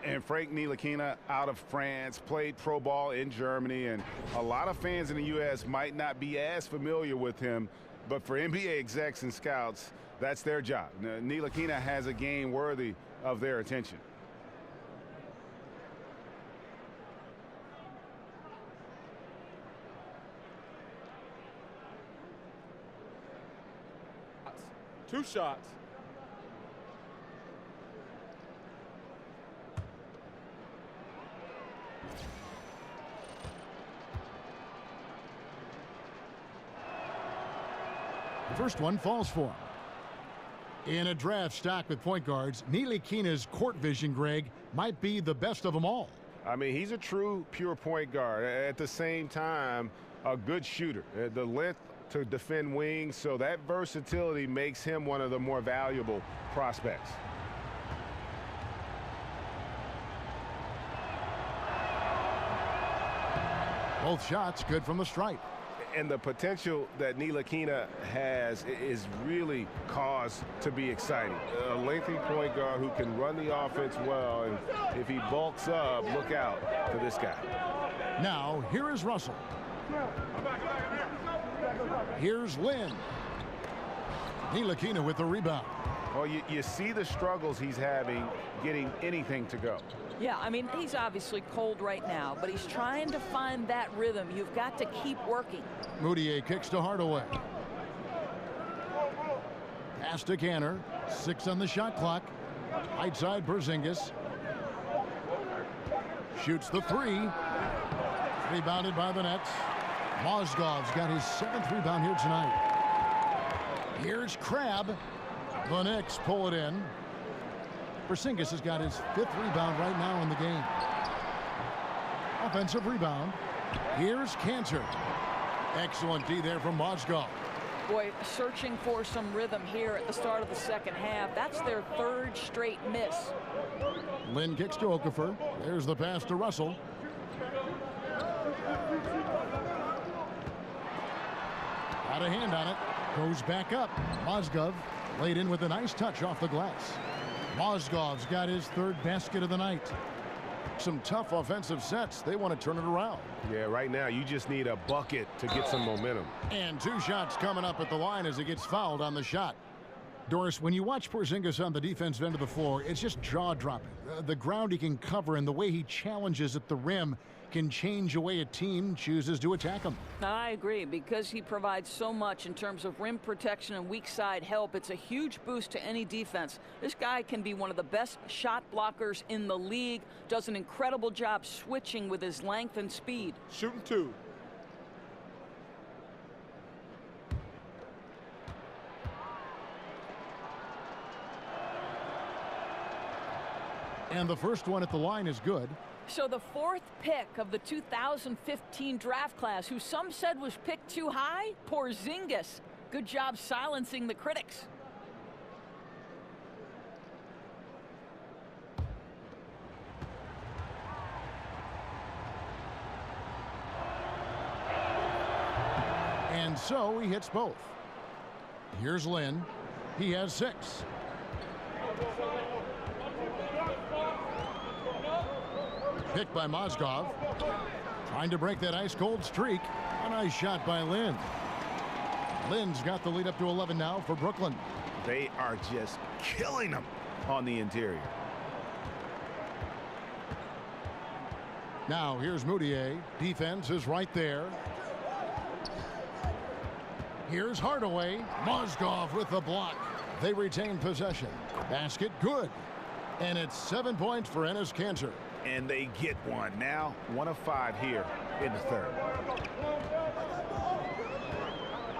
And Frank Ntilikina out of France, played pro ball in Germany, and a lot of fans in the U.S. might not be as familiar with him, but for NBA execs and scouts, that's their job. Ntilikina has a game worthy of their attention. Two shots. The first one falls for him. In a draft stocked with point guards, Ntilikina's court vision, Greg, might be the best of them all. I mean, he's a true pure point guard. At the same time, a good shooter. The length to defend wings, so that versatility makes him one of the more valuable prospects. Both shots good from the stripe. And the potential that Ntilikina has is really cause to be exciting. A lengthy point guard who can run the offense well, and if he bulks up, look out for this guy. Now, here is Russell. Here's Lynn. Ntilikina with the rebound. Well, you see the struggles he's having getting anything to go. Yeah, I mean, he's obviously cold right now, but he's trying to find that rhythm. You've got to keep working. Moutier kicks to Hardaway. Pass to Kanter. 6 on the shot clock. Right side, Porzingis. Shoots the 3. Rebounded by the Nets. Mozgov's got his 7th rebound here tonight. Here's Crabbe. The Knicks pull it in. Porzingis has got his 5th rebound right now in the game. Offensive rebound. Here's Kanter. Excellent D there from Mozgov. Boy, searching for some rhythm here at the start of the second half. That's their 3rd straight miss. Lynn kicks to Okafor. There's the pass to Russell. Got a hand on it. Goes back up. Mozgov laid in with a nice touch off the glass. Mozgov's got his third basket of the night. Some tough offensive sets. They want to turn it around. Yeah, right now you just need a bucket to get some momentum. And 2 shots coming up at the line as he gets fouled on the shot. Doris, when you watch Porzingis on the defensive end of the floor, it's just jaw-dropping. The ground he can cover and the way he challenges at the rim can change the way a team chooses to attack him. I agree, because he provides so much in terms of rim protection and weak side help. It's a huge boost to any defense. This guy can be one of the best shot blockers in the league, does an incredible job switching with his length and speed. Shooting 2. And the first one at the line is good. So the 4th pick of the 2015 draft class, who some said was picked too high, Porzingis. Good job silencing the critics. And so he hits both. Here's Lynn. He has 6. Picked by Mozgov. Trying to break that ice-cold streak. A nice shot by Lynn. Lynn's got the lead up to 11 now for Brooklyn. They are just killing them on the interior. Now here's Moutier. Defense is right there. Here's Hardaway. Mozgov with the block. They retain possession. Basket good. And it's 7 points for Enes Kanter. And they get one. Now 1 of 5 here in the third.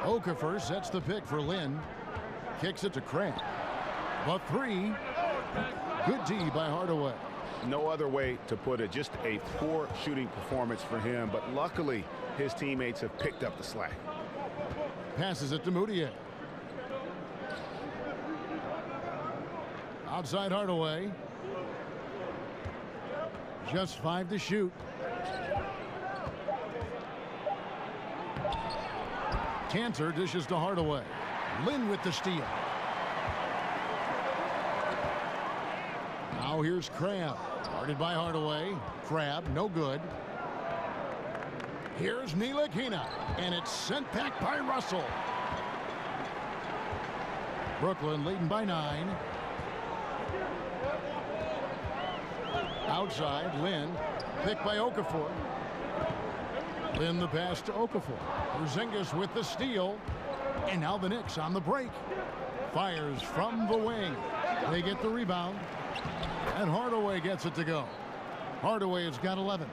Okafor sets the pick for Lynn. Kicks it to Cramp. The 3. Good D by Hardaway. No other way to put it. Just a poor shooting performance for him. But luckily, his teammates have picked up the slack. Passes it to Moutier. Outside Hardaway. Just 5 to shoot. Kanter dishes to Hardaway. Lynn with the steal. Now here's Crab. Guarded by Hardaway. Crab, no good. Here's Ntilikina. And it's sent back by Russell. Brooklyn leading by 9. Outside, Lynn, picked by Okafor. Lynn the pass to Okafor. Porzingis with the steal. And now the Knicks on the break. Fires from the wing. They get the rebound. And Hardaway gets it to go. Hardaway has got 11.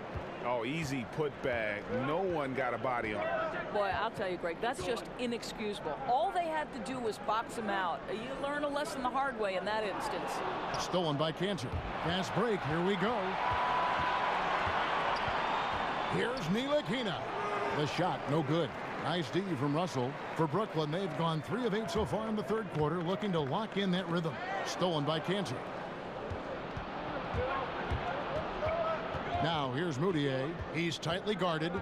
Oh, easy putback. No one got a body on it. Boy, I'll tell you, Greg, that's just inexcusable. All they had to do was box him out. You learn a lesson the hard way in that instance. Stolen by Kanter. Fast break. Here we go. Here's Ntilikina. The shot, no good. Nice D from Russell. For Brooklyn, they've gone 3 of 8 so far in the third quarter, looking to lock in that rhythm. Stolen by Kanter. Now here's Moutier. He's tightly guarded.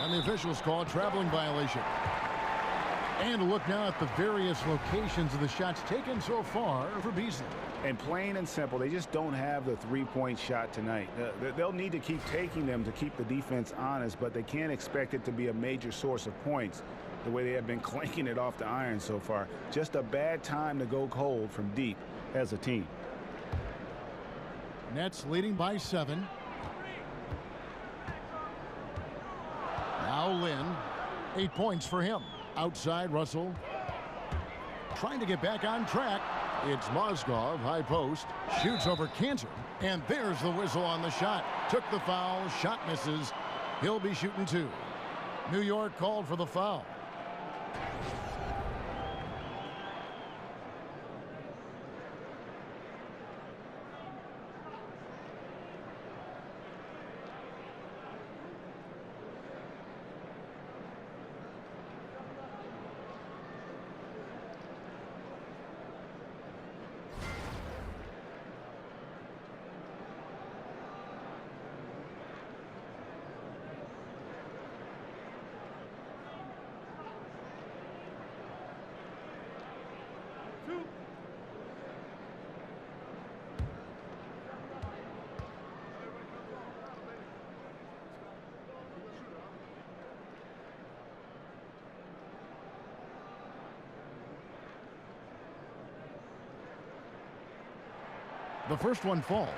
And the officials call a traveling violation. And a look now at the various locations of the shots taken so far for Beasley. And plain and simple, they just don't have the three-point shot tonight. They'll need to keep taking them to keep the defense honest, but they can't expect it to be a major source of points the way they have been clanking it off the iron so far. Just a bad time to go cold from deep as a team. Nets leading by 7. Now Lynn. 8 points for him. Outside Russell. Trying to get back on track. It's Mozgov, high post. Shoots over Kanter. And there's the whistle on the shot. Took the foul. Shot misses. He'll be shooting 2. New York called for the foul. The first one falls.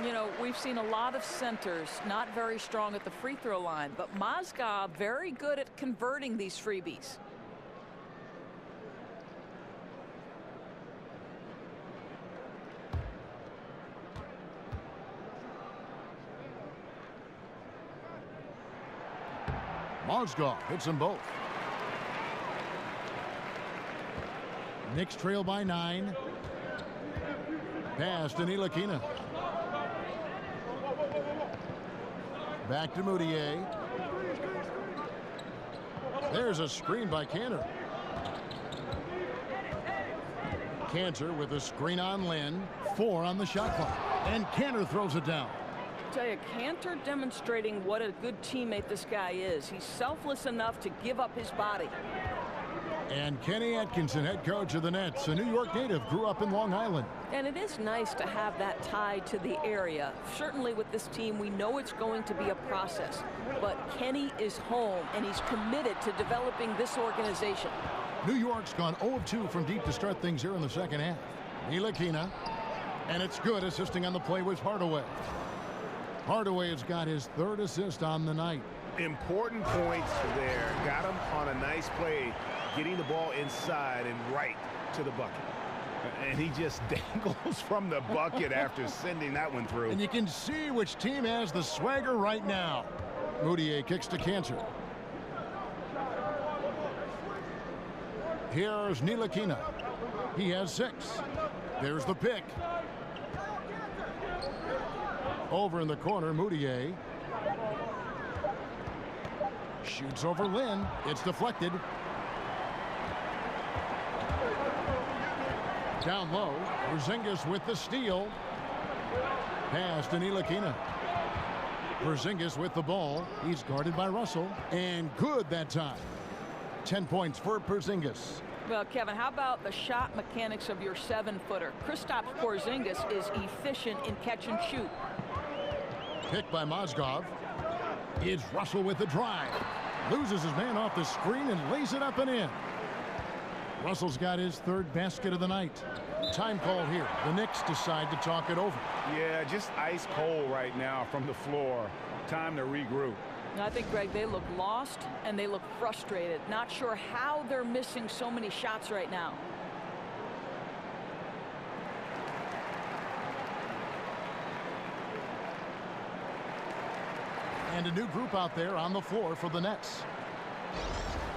You know, we've seen a lot of centers not very strong at the free throw line, but Mozgov very good at converting these freebies. Mozgov hits them both. Knicks trail by 9. Pass to Ntilikina. Back to Moutier. There's a screen by Cantor. Cantor with a screen on Lynn. 4 on the shot clock. And Cantor throws it down. I tell you, Cantor demonstrating what a good teammate this guy is. He's selfless enough to give up his body. And Kenny Atkinson, head coach of the Nets, a New York native, grew up in Long Island. And it is nice to have that tie to the area. Certainly with this team, we know it's going to be a process. But Kenny is home, and he's committed to developing this organization. New York's gone 0-2 from deep to start things here in the second half. Ntilikina, and it's good. Assisting on the play was Hardaway. Hardaway has got his 3rd assist on the night. Important points there. Got him on a nice play, getting the ball inside and right to the bucket. And he just dangles from the bucket after sending that one through. And you can see which team has the swagger right now. Moutier kicks to Cantor. Here's Ntilikina. He has 6. There's the pick. Over in the corner, Moutier. Shoots over Lynn. It's deflected. Down low, Porzingis with the steal. Pass to Ntilikina. Porzingis with the ball. He's guarded by Russell. And good that time. 10 points for Porzingis. Well, Kevin, how about the shot mechanics of your 7-footer? Kristaps Porzingis is efficient in catch and shoot. Picked by Mozgov. It's Russell with the drive. Loses his man off the screen and lays it up and in. Russell's got his 3rd basket of the night. Time call here. The Knicks decide to talk it over. Yeah, just ice cold right now from the floor. Time to regroup. I think, Greg, they look lost and they look frustrated. Not sure how they're missing so many shots right now. And a new group out there on the floor for the Nets.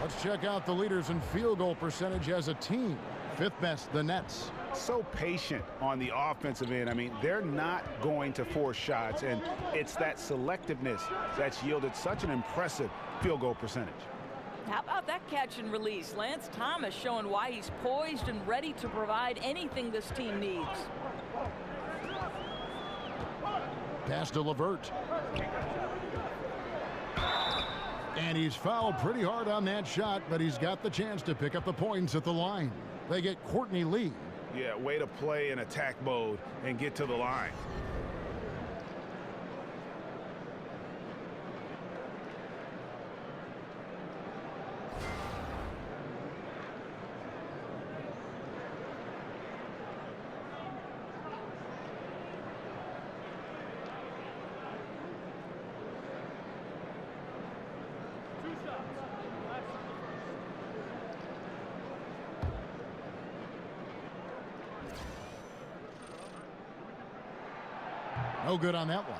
Let's check out the leaders in field goal percentage as a team. 5th best, the Nets. So patient on the offensive end. I mean, they're not going to force shots, and it's that selectiveness that's yielded such an impressive field goal percentage. How about that catch and release? Lance Thomas showing why he's poised and ready to provide anything this team needs. Pass to LeVert. And he's fouled pretty hard on that shot, but he's got the chance to pick up the points at the line. They get Courtney Lee. Yeah, way to play in attack mode and get to the line. No good on that one.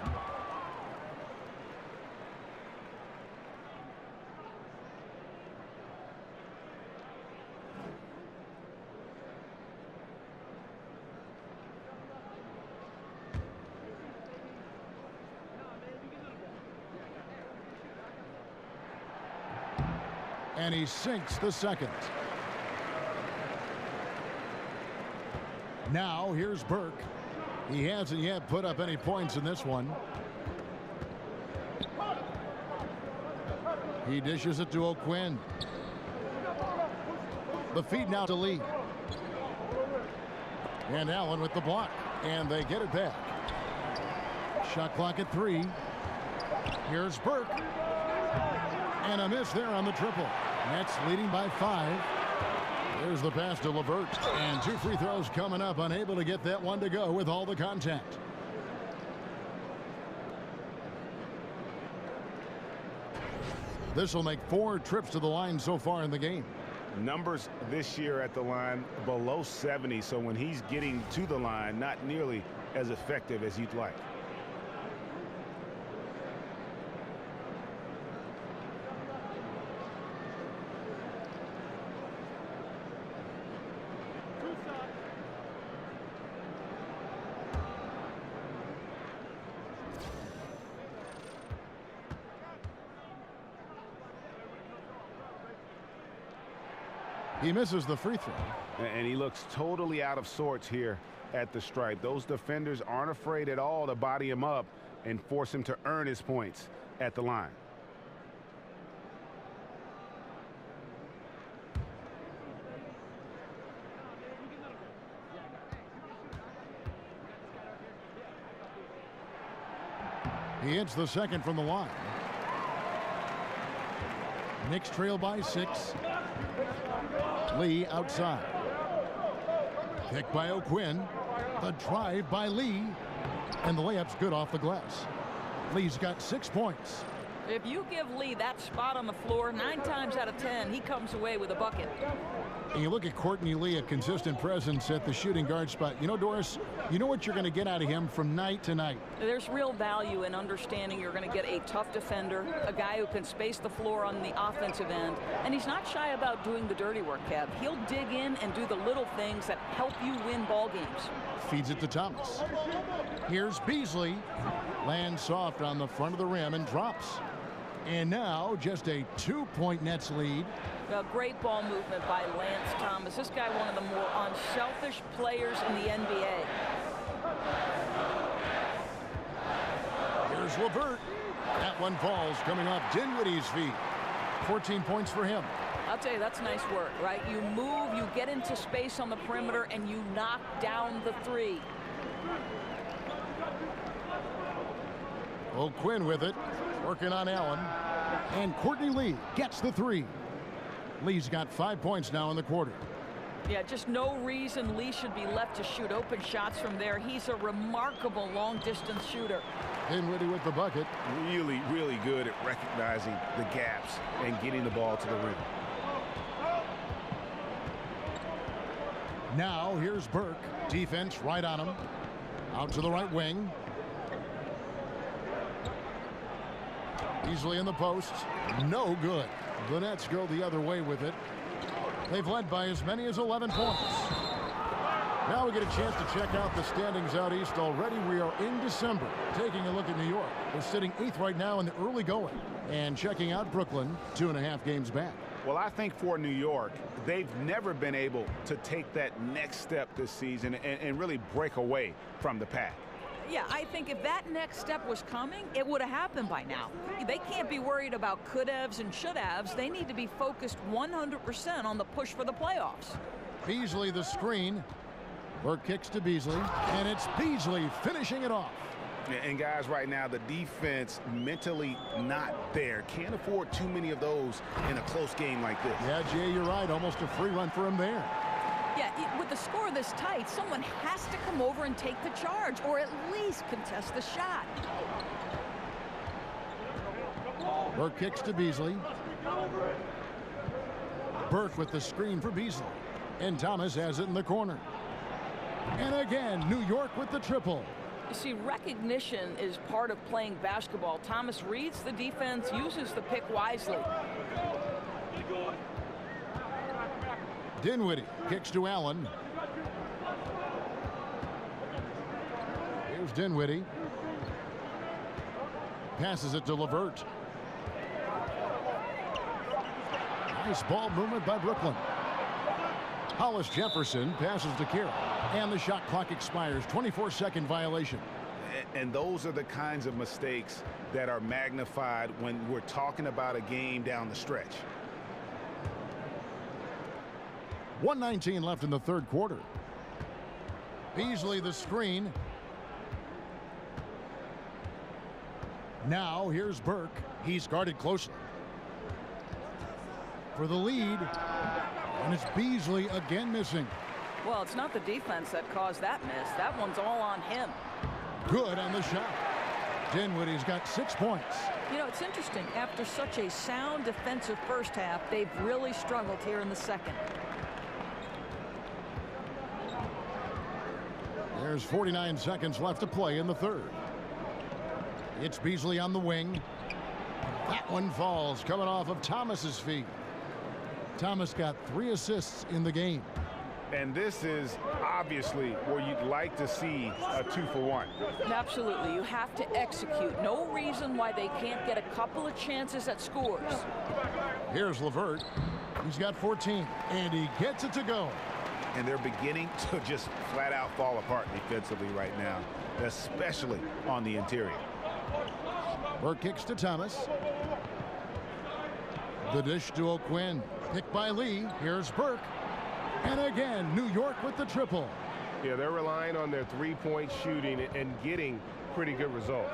And he sinks the second. Now here's Burke. He hasn't yet put up any points in this one. He dishes it to O'Quinn. The feed now to Lee. And Allen with the block. And they get it back. Shot clock at 3. Here's Burke. And a miss there on the triple. Nets leading by 5. There's the pass to Levert. And 2 free throws coming up. Unable to get that one to go with all the contact. This will make 4 trips to the line so far in the game. Numbers this year at the line below 70, so when he's getting to the line, not nearly as effective as you'd like. He misses the free throw. And he looks totally out of sorts here at the stripe. Those defenders aren't afraid at all to body him up and force him to earn his points at the line. He hits the second from the line. Knicks trail by 6. Lee outside. Pick by O'Quinn. The drive by Lee. And the layup's good off the glass. Lee's got 6 points. If you give Lee that spot on the floor, 9 times out of 10, he comes away with a bucket. And you look at Courtney Lee, a consistent presence at the shooting guard spot. You know, Doris, you know what you're going to get out of him from night to night. There's real value in understanding you're going to get a tough defender, a guy who can space the floor on the offensive end, and he's not shy about doing the dirty work, Kev. He'll dig in and do the little things that help you win ball games. Feeds it to Thomas. Here's Beasley. Lands soft on the front of the rim and drops. And now just a 2-point Nets lead. A great ball movement by Lance Thomas. This guy, one of the more unselfish players in the NBA. Here's Levert. That one falls coming off Dinwiddie's feet. 14 points for him. I'll tell you, that's nice work, right? You move, you get into space on the perimeter, and you knock down the 3. O'Quinn with it. Working on Allen. And Courtney Lee gets the 3. Lee's got 5 points now in the quarter. Yeah, just no reason Lee should be left to shoot open shots from there. He's a remarkable long-distance shooter. Dinwiddie with the bucket. Really, really good at recognizing the gaps and getting the ball to the rim. Now here's Burke. Defense right on him. Out to the right wing. Easily in the post. No good. The Nets go the other way with it. They've led by as many as 11 points. Now we get a chance to check out the standings out east. Already we are in December. Taking a look at New York. They're sitting 8th right now in the early going. And checking out Brooklyn, 2.5 games back. Well, I think for New York, they've never been able to take that next step this season and really break away from the pack. Yeah, I think if that next step was coming, it would have happened by now. They can't be worried about could-haves and should-haves. They need to be focused 100% on the push for the playoffs. Beasley the screen. Burke kicks to Beasley, and it's Beasley finishing it off. And guys, right now, the defense mentally not there. Can't afford too many of those in a close game like this. Yeah, Jay, you're right. Almost a free run for him there. Yeah, with the score this tight, someone has to come over and take the charge, or at least contest the shot. Burke kicks to Beasley. Burke with the screen for Beasley. And Thomas has it in the corner. And again, New York with the triple. You see, recognition is part of playing basketball. Thomas reads the defense, uses the pick wisely. Dinwiddie kicks to Allen. Here's Dinwiddie. Passes it to Levert. Nice ball movement by Brooklyn. Hollis Jefferson passes to Carroll. And the shot clock expires. 24-second violation. And those are the kinds of mistakes that are magnified when we're talking about a game down the stretch. 1:19 left in the third quarter. Beasley the screen. Now here's Burke. He's guarded closely. For the lead. And it's Beasley again missing. Well, it's not the defense that caused that miss. That one's all on him. Good on the shot. Dinwiddie's got 6 points. You know, it's interesting. After such a sound defensive first half, they've really struggled here in the second. There's 49 seconds left to play in the third. It's Beasley on the wing. That one falls, coming off of Thomas's feet. Thomas got 3 assists in the game. And this is obviously where you'd like to see a 2-for-1. Absolutely. You have to execute. No reason why they can't get a couple of chances at scores. Here's LeVert. He's got 14, and he gets it to go. And they're beginning to just flat out fall apart defensively right now, especially on the interior. Burke kicks to Thomas. The dish to O'Quinn. Picked by Lee. Here's Burke. And again, New York with the triple. Yeah, they're relying on their three-point shooting and getting pretty good results.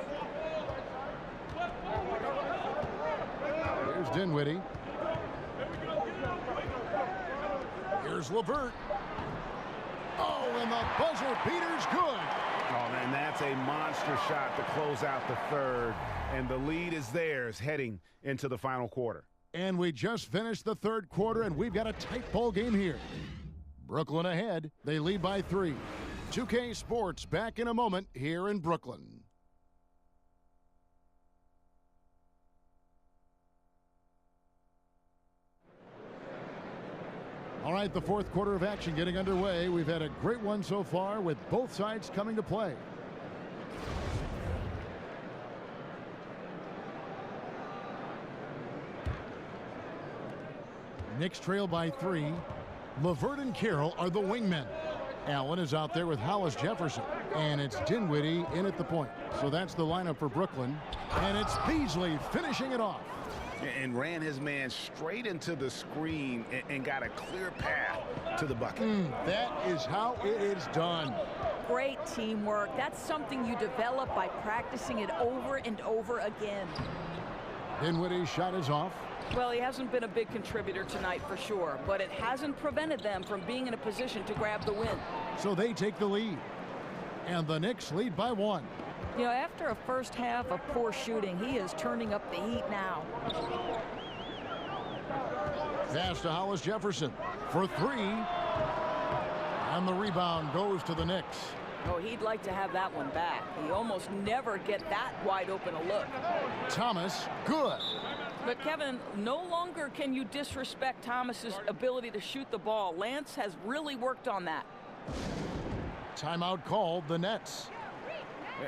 Here's Dinwiddie. Here's LeVert. Oh, and the buzzer beater's good. Oh, man, that's a monster shot to close out the third. And the lead is theirs heading into the final quarter. And we just finished the third quarter, and we've got a tight ball game here. Brooklyn ahead. They lead by 3. 2K Sports back in a moment here in Brooklyn. All right, the fourth quarter of action getting underway. We've had a great one so far with both sides coming to play. Knicks trail by 3. LeVert and Carroll are the wingmen. Allen is out there with Hollis Jefferson. And it's Dinwiddie in at the point. So that's the lineup for Brooklyn. And it's Beasley finishing it off. And ran his man straight into the screen and got a clear path to the bucket. That is how it is done. Great teamwork. That's something you develop by practicing it over and over again. Dinwiddie's shot is off. Well, he hasn't been a big contributor tonight for sure, but it hasn't prevented them from being in a position to grab the win. So they take the lead. And the Knicks lead by 1. You know, after a first half of poor shooting, he is turning up the heat now. Pass to Hollis Jefferson for 3. And the rebound goes to the Knicks. Oh, he'd like to have that one back. He almost never get that wide open a look. Thomas, good. But, Kevin, no longer can you disrespect Thomas's ability to shoot the ball. Lance has really worked on that. Timeout called, the Nets.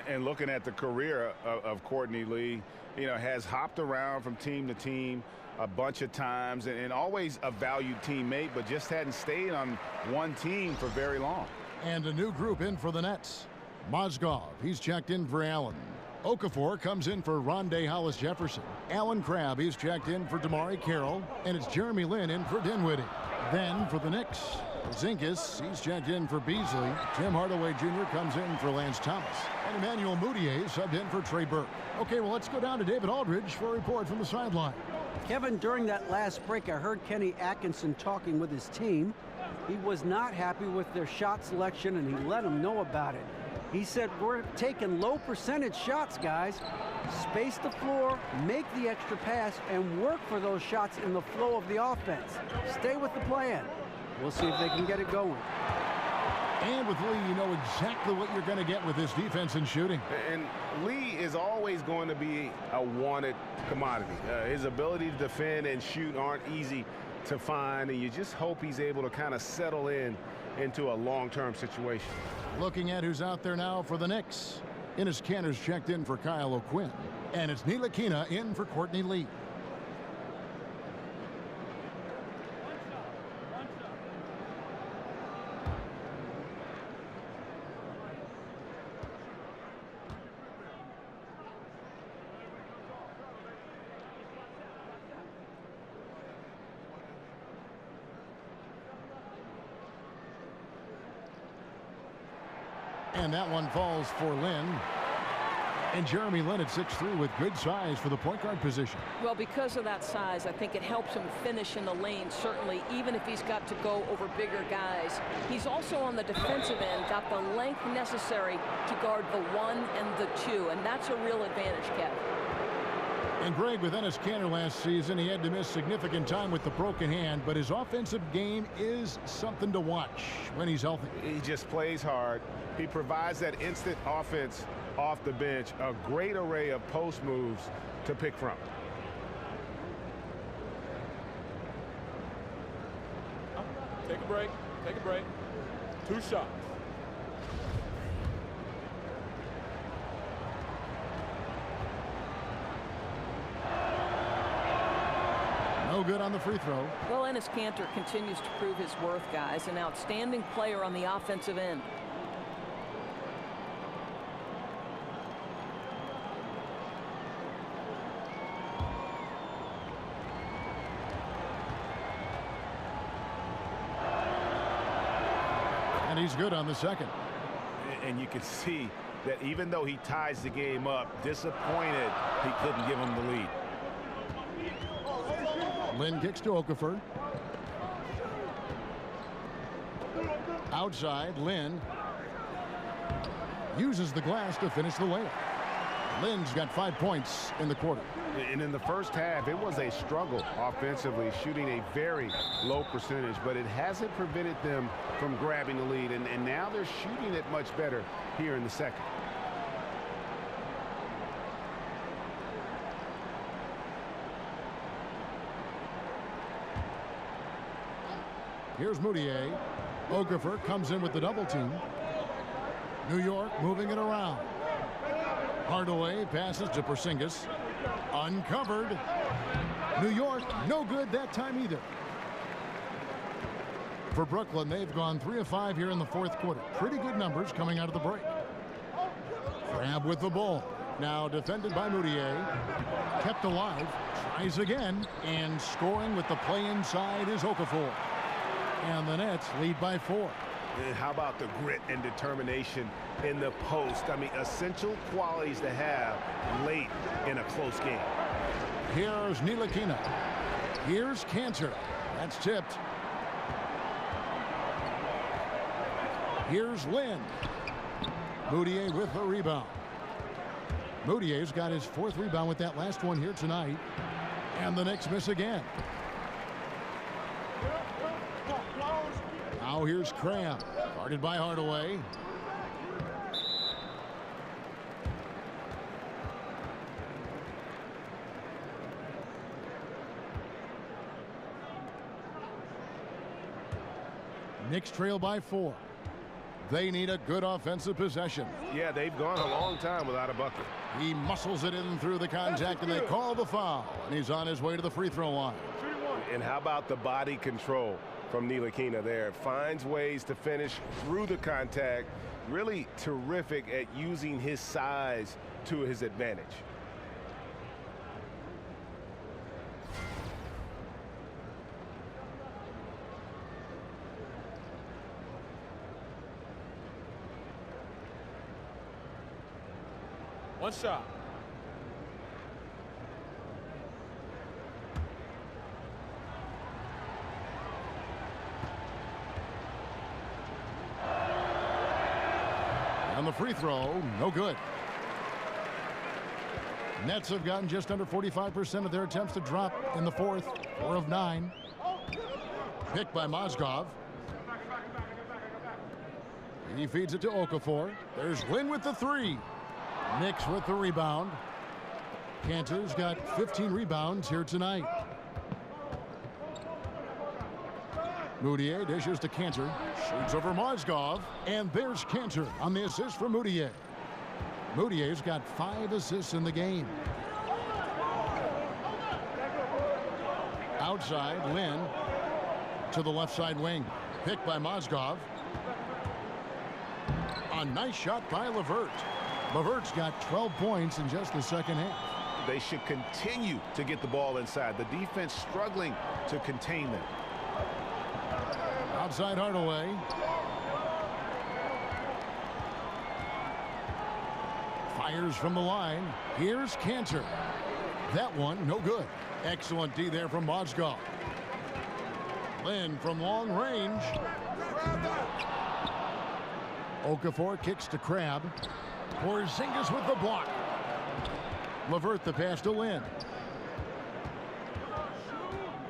And looking at the career of Courtney Lee, you know, has hopped around from team to team a bunch of times and always a valued teammate, but just hadn't stayed on one team for very long. And a new group in for the Nets. Mozgov, he's checked in for Allen. Okafor comes in for Rondé Hollis Jefferson. Alan Crabb, he's checked in for Damari Carroll. And it's Jeremy Lin in for Dinwiddie. Then for the Knicks, Zinkis, he's checked in for Beasley. Tim Hardaway Jr. comes in for Lance Thomas. And Emmanuel Mudiay subbed in for Trey Burke. Okay, well, let's go down to David Aldridge for a report from the sideline. Kevin, during that last break, I heard Kenny Atkinson talking with his team. He was not happy with their shot selection, and he let them know about it. He said, we're taking low percentage shots, guys. Space the floor, make the extra pass, and work for those shots in the flow of the offense. Stay with the plan. We'll see if they can get it going. And with Lee, you know exactly what you're going to get with this defense and shooting. And Lee is always going to be a wanted commodity. His ability to defend and shoot aren't easy to find, and you just hope he's able to kind of settle into a long-term situation. Looking at who's out there now for the Knicks. Enes Kanter's checked in for Kyle O'Quinn. And it's Ntilikina in for Courtney Lee. And that one falls for Lynn. And Jeremy Lin at 6'3" with good size for the point guard position. Well, because of that size, I think it helps him finish in the lane, certainly, even if he's got to go over bigger guys. He's also on the defensive end, got the length necessary to guard the 1 and the 2, and that's a real advantage, Kev. And Greg, with Enes Kanter last season, he had to miss significant time with the broken hand, but his offensive game is something to watch when he's healthy. He just plays hard. He provides that instant offense off the bench, a great array of post moves to pick from. Take a break. Take a break. 2 shots. No good on the free throw. Well, Enes Kanter continues to prove his worth, guys. An outstanding player on the offensive end. And he's good on the second. And you can see that even though he ties the game up, disappointed he couldn't give him the lead. Lin kicks to Okafor. Outside, Lin uses the glass to finish the layup. Lin's got 5 points in the quarter. And in the first half, it was a struggle offensively, shooting a very low percentage, but it hasn't prevented them from grabbing the lead. And now they're shooting it much better here in the second. Here's Moutier. Okafor comes in with the double team. New York moving it around. Hardaway passes to Porzingis. Uncovered. New York, no good that time either. For Brooklyn, they've gone 3 of 5 here in the fourth quarter. Pretty good numbers coming out of the break. Crab with the ball. Now defended by Moutier. Kept alive. Tries again. And scoring with the play inside is Okafor. And the Nets lead by 4. And how about the grit and determination in the post? I mean, essential qualities to have late in a close game. Here's Ntilikina. Here's Kanter. That's tipped. Here's Lin. Moutier with the rebound. Moutier's got his 4th rebound with that last one here tonight. And the Knicks miss again. Now here's Cram, guarded by Hardaway. Knicks trail by 4. They need a good offensive possession. Yeah, they've gone a long time without a bucket. He muscles it in through the contact, and they call the foul. And he's on his way to the free throw line. And how about the body control from Ntilikina there? Finds ways to finish through the contact. Really terrific at using his size to his advantage. One shot. On the free throw, no good. Nets have gotten just under 45% of their attempts to drop in the fourth. 4 of 9. Picked by Mozgov. He feeds it to Okafor. There's Lin with the 3. Knicks with the rebound. Kanter's got 15 rebounds here tonight. Moutier dishes to Kanter. Shoots over Mozgov. And there's Kanter on the assist for Moutier. Moutier's got 5 assists in the game. Outside, Lin to the left side wing. Picked by Mozgov. A nice shot by LeVert. LeVert's got 12 points in just the second half. They should continue to get the ball inside. The defense struggling to contain them. Outside Fires from the line. Here's Cantor. That one, no good. Excellent D there from Mozgov. Lynn from long range. Okafor kicks to Crab. Porzingis with the block. LeVert the pass to Lynn.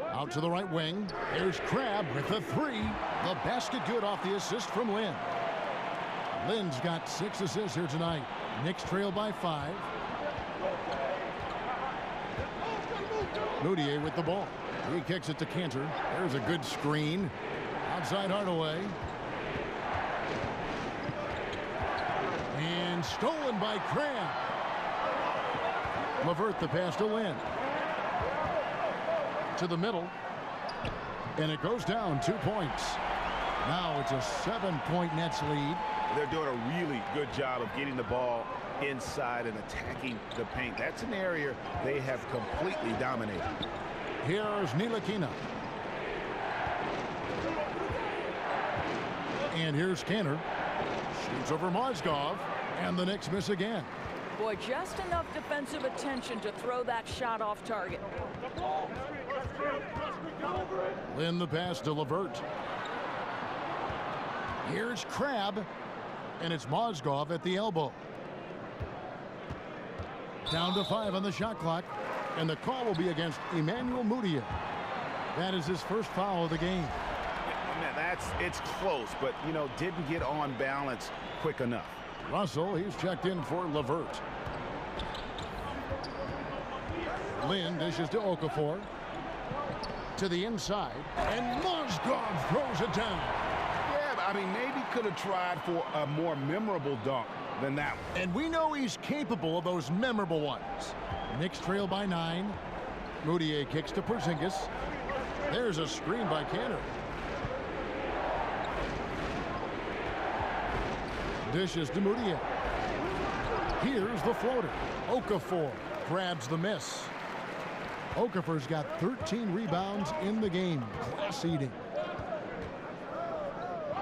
Out to the right wing. There's Crab with the three. The basket good off the assist from Lynn. Lynn's got 6 assists here tonight. Knicks trail by 5. Moutier with the ball. He kicks it to Cantor. There's a good screen. Outside Hardaway. And stolen by Crab. LeVert the pass to Lynn. To the middle. And it goes down 2 points. Now it's a 7-point Nets lead. They're doing a really good job of getting the ball inside and attacking the paint. That's an area they have completely dominated. Here's Ntilikina. And here's Cantor. Shoots over Mozgov. And the Knicks miss again. Boy, just enough defensive attention to throw that shot off target. Lynn the pass to LeVert. Here's Crab. And it's Mozgov at the elbow. Down to 5 on the shot clock. And the call will be against Emmanuel Moutier. That is his first foul of the game. It's close, but, you know, didn't get on balance quick enough. Russell, he's checked in for LeVert. Lynn dishes to Okafor. To the inside. And Mozgov throws it down. Yeah, I mean, maybe could have tried for a more memorable dunk than that one. And we know he's capable of those memorable ones. Knicks trail by 9. Moutier kicks to Porzingis. There's a screen by Cantor. Dishes to Moutier. Here's the floater. Okafor grabs the miss. Okafor's got 13 rebounds in the game. Class eating.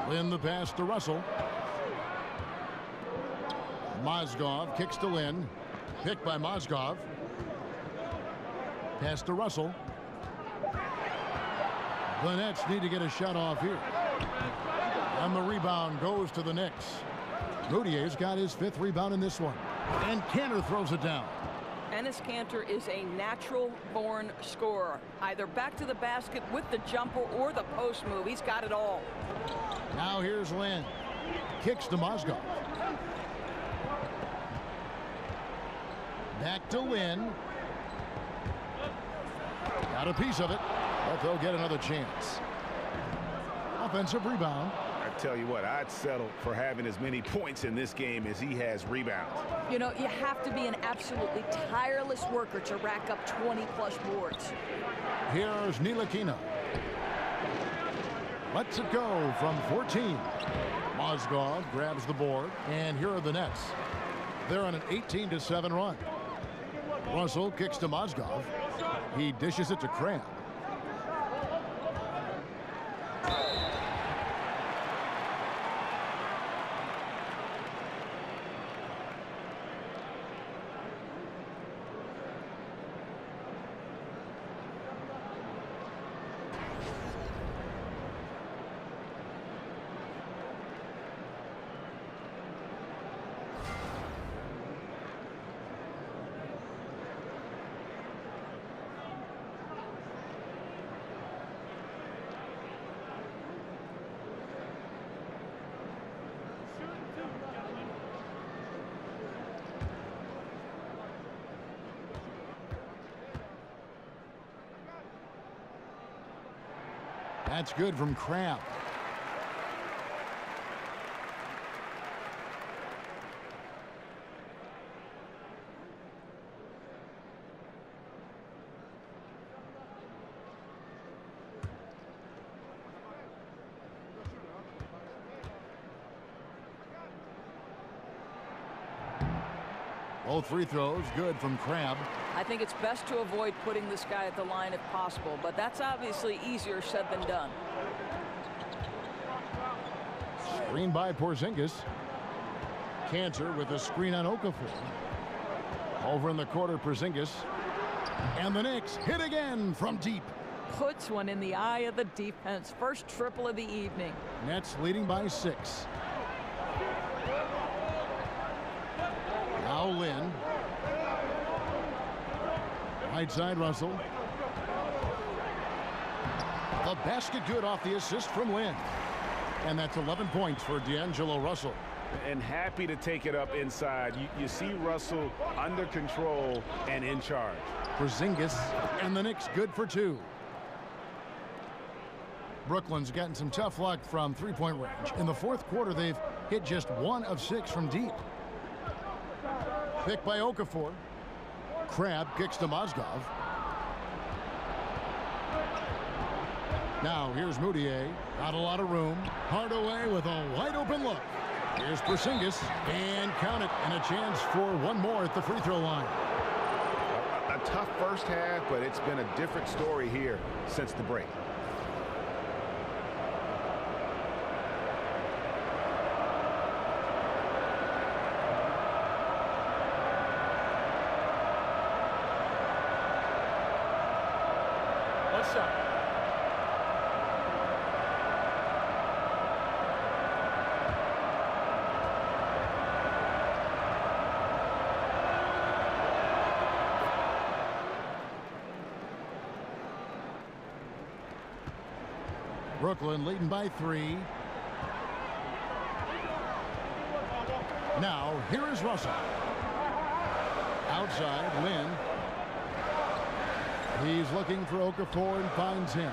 Lynn the pass to Russell. Mozgov kicks to Lynn. Picked by Mozgov. Pass to Russell. The Nets need to get a shot off here. And the rebound goes to the Knicks. Moutier's got his 5th rebound in this one. And Cantor throws it down. Enes Kanter is a natural-born scorer. Either back to the basket with the jumper or the post move. He's got it all. Now here's Lynn. Kicks to Mozgov. Back to Lynn. Got a piece of it, but they'll get another chance. Offensive rebound. I tell you what, I'd settle for having as many points in this game as he has rebounds. You know, you have to be an absolutely tireless worker to rack up 20-plus boards. Here's Ntilikina. Lets it go from 14. Mozgov grabs the board, and here are the Nets. They're on an 18-7 run. Russell kicks to Mozgov. He dishes it to Crab. That's good from Crab. Both free throws good from Crab. I think it's best to avoid putting this guy at the line if possible, but that's obviously easier said than done. Screen by Porzingis. Cantor with a screen on Okafor. Over in the corner, Porzingis. And the Knicks hit again from deep. Puts one in the eye of the defense. First triple of the evening. Nets leading by 6. Now Lynn. Right side, Russell. The basket good off the assist from Lynn. And that's 11 points for D'Angelo Russell. And happy to take it up inside. You see Russell under control and in charge. Porzingis, and the Knicks good for 2. Brooklyn's gotten some tough luck from three-point range. In the fourth quarter, they've hit just 1 of 6 from deep. Pick by Okafor. Crabbe kicks to Mozgov. Now here's Moutier. Not a lot of room. Hardaway with a wide-open look. Here's Porzingis, and count it, and a chance for one more at the free throw line. A tough first half, but it's been a different story here since the break. One shot. Brooklyn leading by 3. Now, here is Russell. Outside, Lynn. He's looking for Okafor and finds him.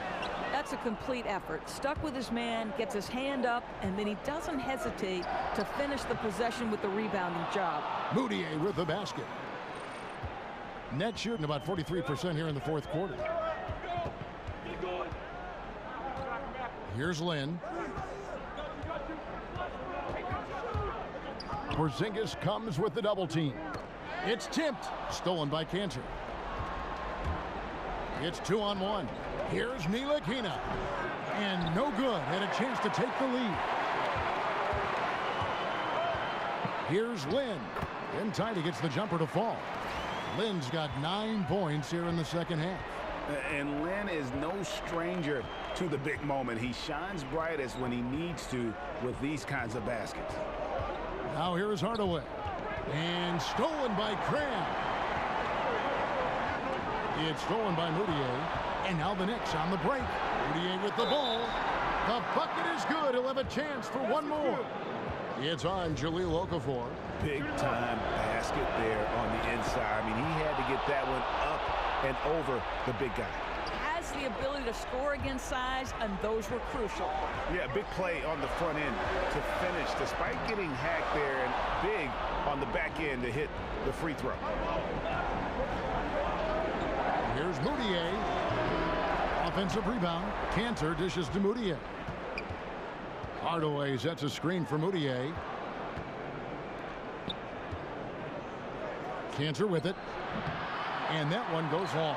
That's a complete effort. Stuck with his man, gets his hand up, and then he doesn't hesitate to finish the possession with the rebounding job. Moutier with the basket. Net shooting about 43% here in the fourth quarter. Here's Lynn. Porzingis comes with the double team. It's tipped. Stolen by Cantor. It's 2-on-1. Here's Ntilikina. And no good. Had a chance to take the lead. Here's Lynn. In tight, he gets the jumper to fall. Lynn's got 9 points here in the second half. And Lynn is no stranger to the big moment. He shines brightest when he needs to with these kinds of baskets. Now here is Hardaway. And stolen by Crabbe. It's stolen by Moutier. And now the Knicks on the break. Moutier with the ball. The bucket is good. He'll have a chance for one more. It's on Jahlil Okafor. Big-time basket there on the inside. I mean, he had to get that one up and over the big guy. Has the ability to score against size, and those were crucial. Yeah, big play on the front end to finish, despite getting hacked there, and big on the back end to hit the free throw. Here's Moutier. Offensive rebound. Cantor dishes to Moutier. Hardaway sets a screen for Moutier. Cantor with it. And that one goes long.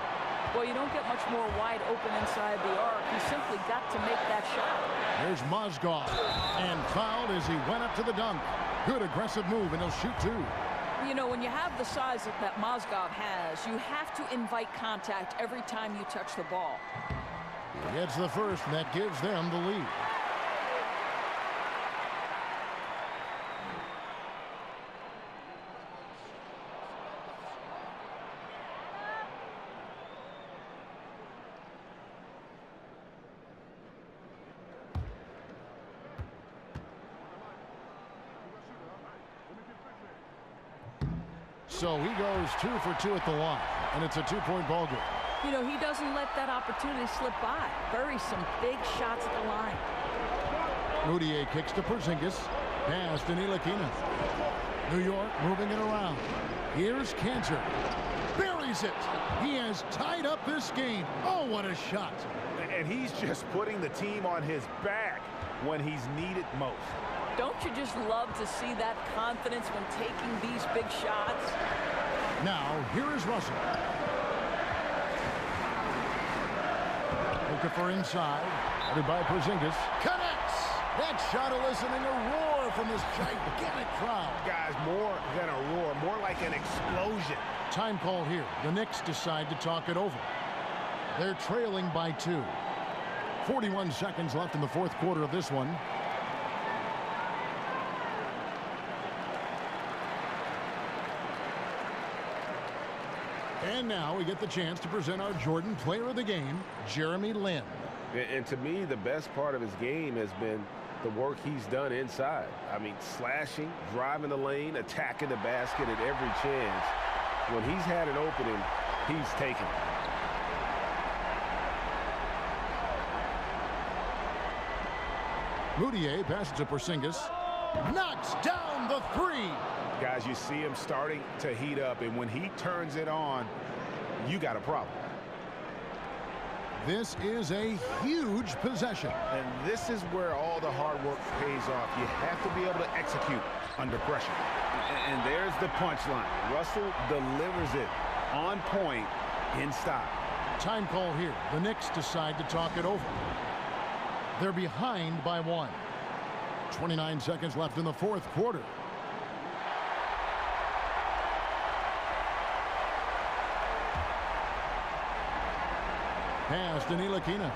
Well, you don't get much more wide open inside the arc. He simply got to make that shot. There's Mozgov. And fouled as he went up to the dunk. Good aggressive move, and he'll shoot 2. You know, when you have the size that Mozgov has, you have to invite contact every time you touch the ball. He gets the first, and that gives them the lead. So he goes 2 for 2 at the line, and it's a 2-point ball game. You know, he doesn't let that opportunity slip by. Buries some big shots at the line. Moutier kicks to Porzingis. Pass to Ntilikina. New York moving it around. Here's Cantor. Buries it. He has tied up this game. Oh, what a shot. And he's just putting the team on his back when he's needed most. Don't you just love to see that confidence when taking these big shots? Now, here is Russell. Okafor inside. Headed by Porzingis. Connects! That shot eliciting a roar from this gigantic crowd. Guys, more than a roar, more like an explosion. Time call here. The Knicks decide to talk it over. They're trailing by 2. 41 seconds left in the fourth quarter of this one. And now we get the chance to present our Jordan Player of the Game, Jeremy Lin. And to me, the best part of his game has been the work he's done inside. I mean, slashing, driving the lane, attacking the basket at every chance. When he's had an opening, he's taken it. Moutier passes to Porzingis. Knocks down the 3. Guys, you see him starting to heat up, and when he turns it on, you got a problem. This is a huge possession. And this is where all the hard work pays off. You have to be able to execute under pressure. And there's the punchline. Russell delivers it on point in style. Time call here. The Knicks decide to talk it over. They're behind by 1. 29 seconds left in the fourth quarter. Pass to Ntilikina.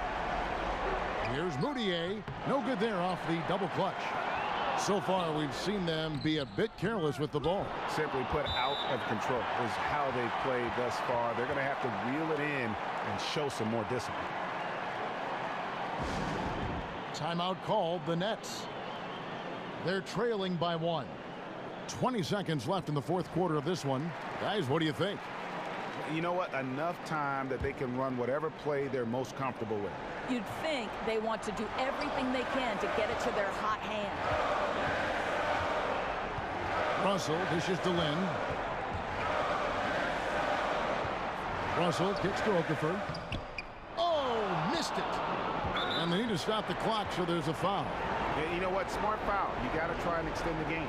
Here's Moutier. No good there off the double clutch. So far, we've seen them be a bit careless with the ball. Simply put, out of control is how they've played thus far. They're going to have to reel it in and show some more discipline. Timeout called, the Nets. They're trailing by 1. 20 seconds left in the fourth quarter of this one. Guys, what do you think? You know what? Enough time that they can run whatever play they're most comfortable with. You'd think they want to do everything they can to get it to their hot hand. Russell dishes to Lin. Russell kicks to Okafor. Oh, missed it. And they need to stop the clock, so there's a foul. Yeah, you know what? Smart foul. You got to try and extend the game.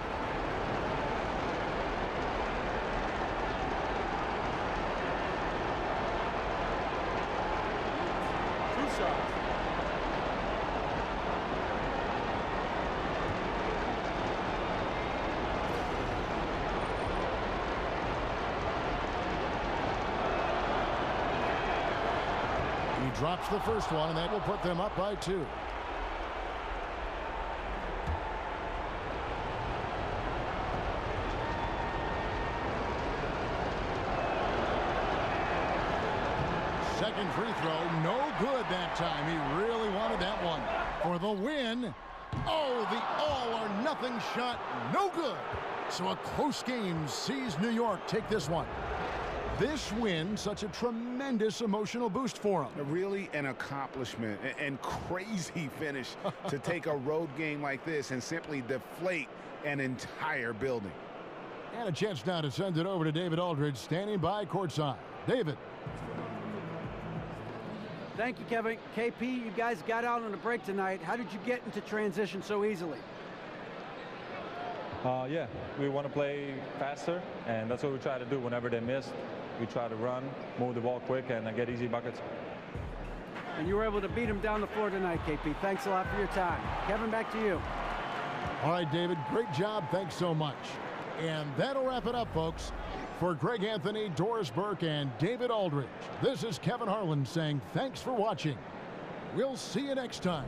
He drops the first one, and that will put them up by 2. Second free throw, no good that time. He really wanted that one for the win. Oh, the all-or-nothing shot, no good. So a close game sees New York take this one. This win, such a tremendous emotional boost for them. Really an accomplishment and crazy finish to take a road game like this and simply deflate an entire building. And a chance now to send it over to David Aldridge, standing by courtside. David. Thank you, Kevin. KP, you guys got out on a break tonight. How did you get into transition so easily? Yeah, we want to play faster, and that's what we try to do whenever they miss. We try to run, move the ball quick, and get easy buckets. And you were able to beat him down the floor tonight, KP. Thanks a lot for your time. Kevin, back to you. All right, David, great job. Thanks so much. And that'll wrap it up, folks. For Greg Anthony, Doris Burke, and David Aldridge, this is Kevin Harlan saying thanks for watching. We'll see you next time.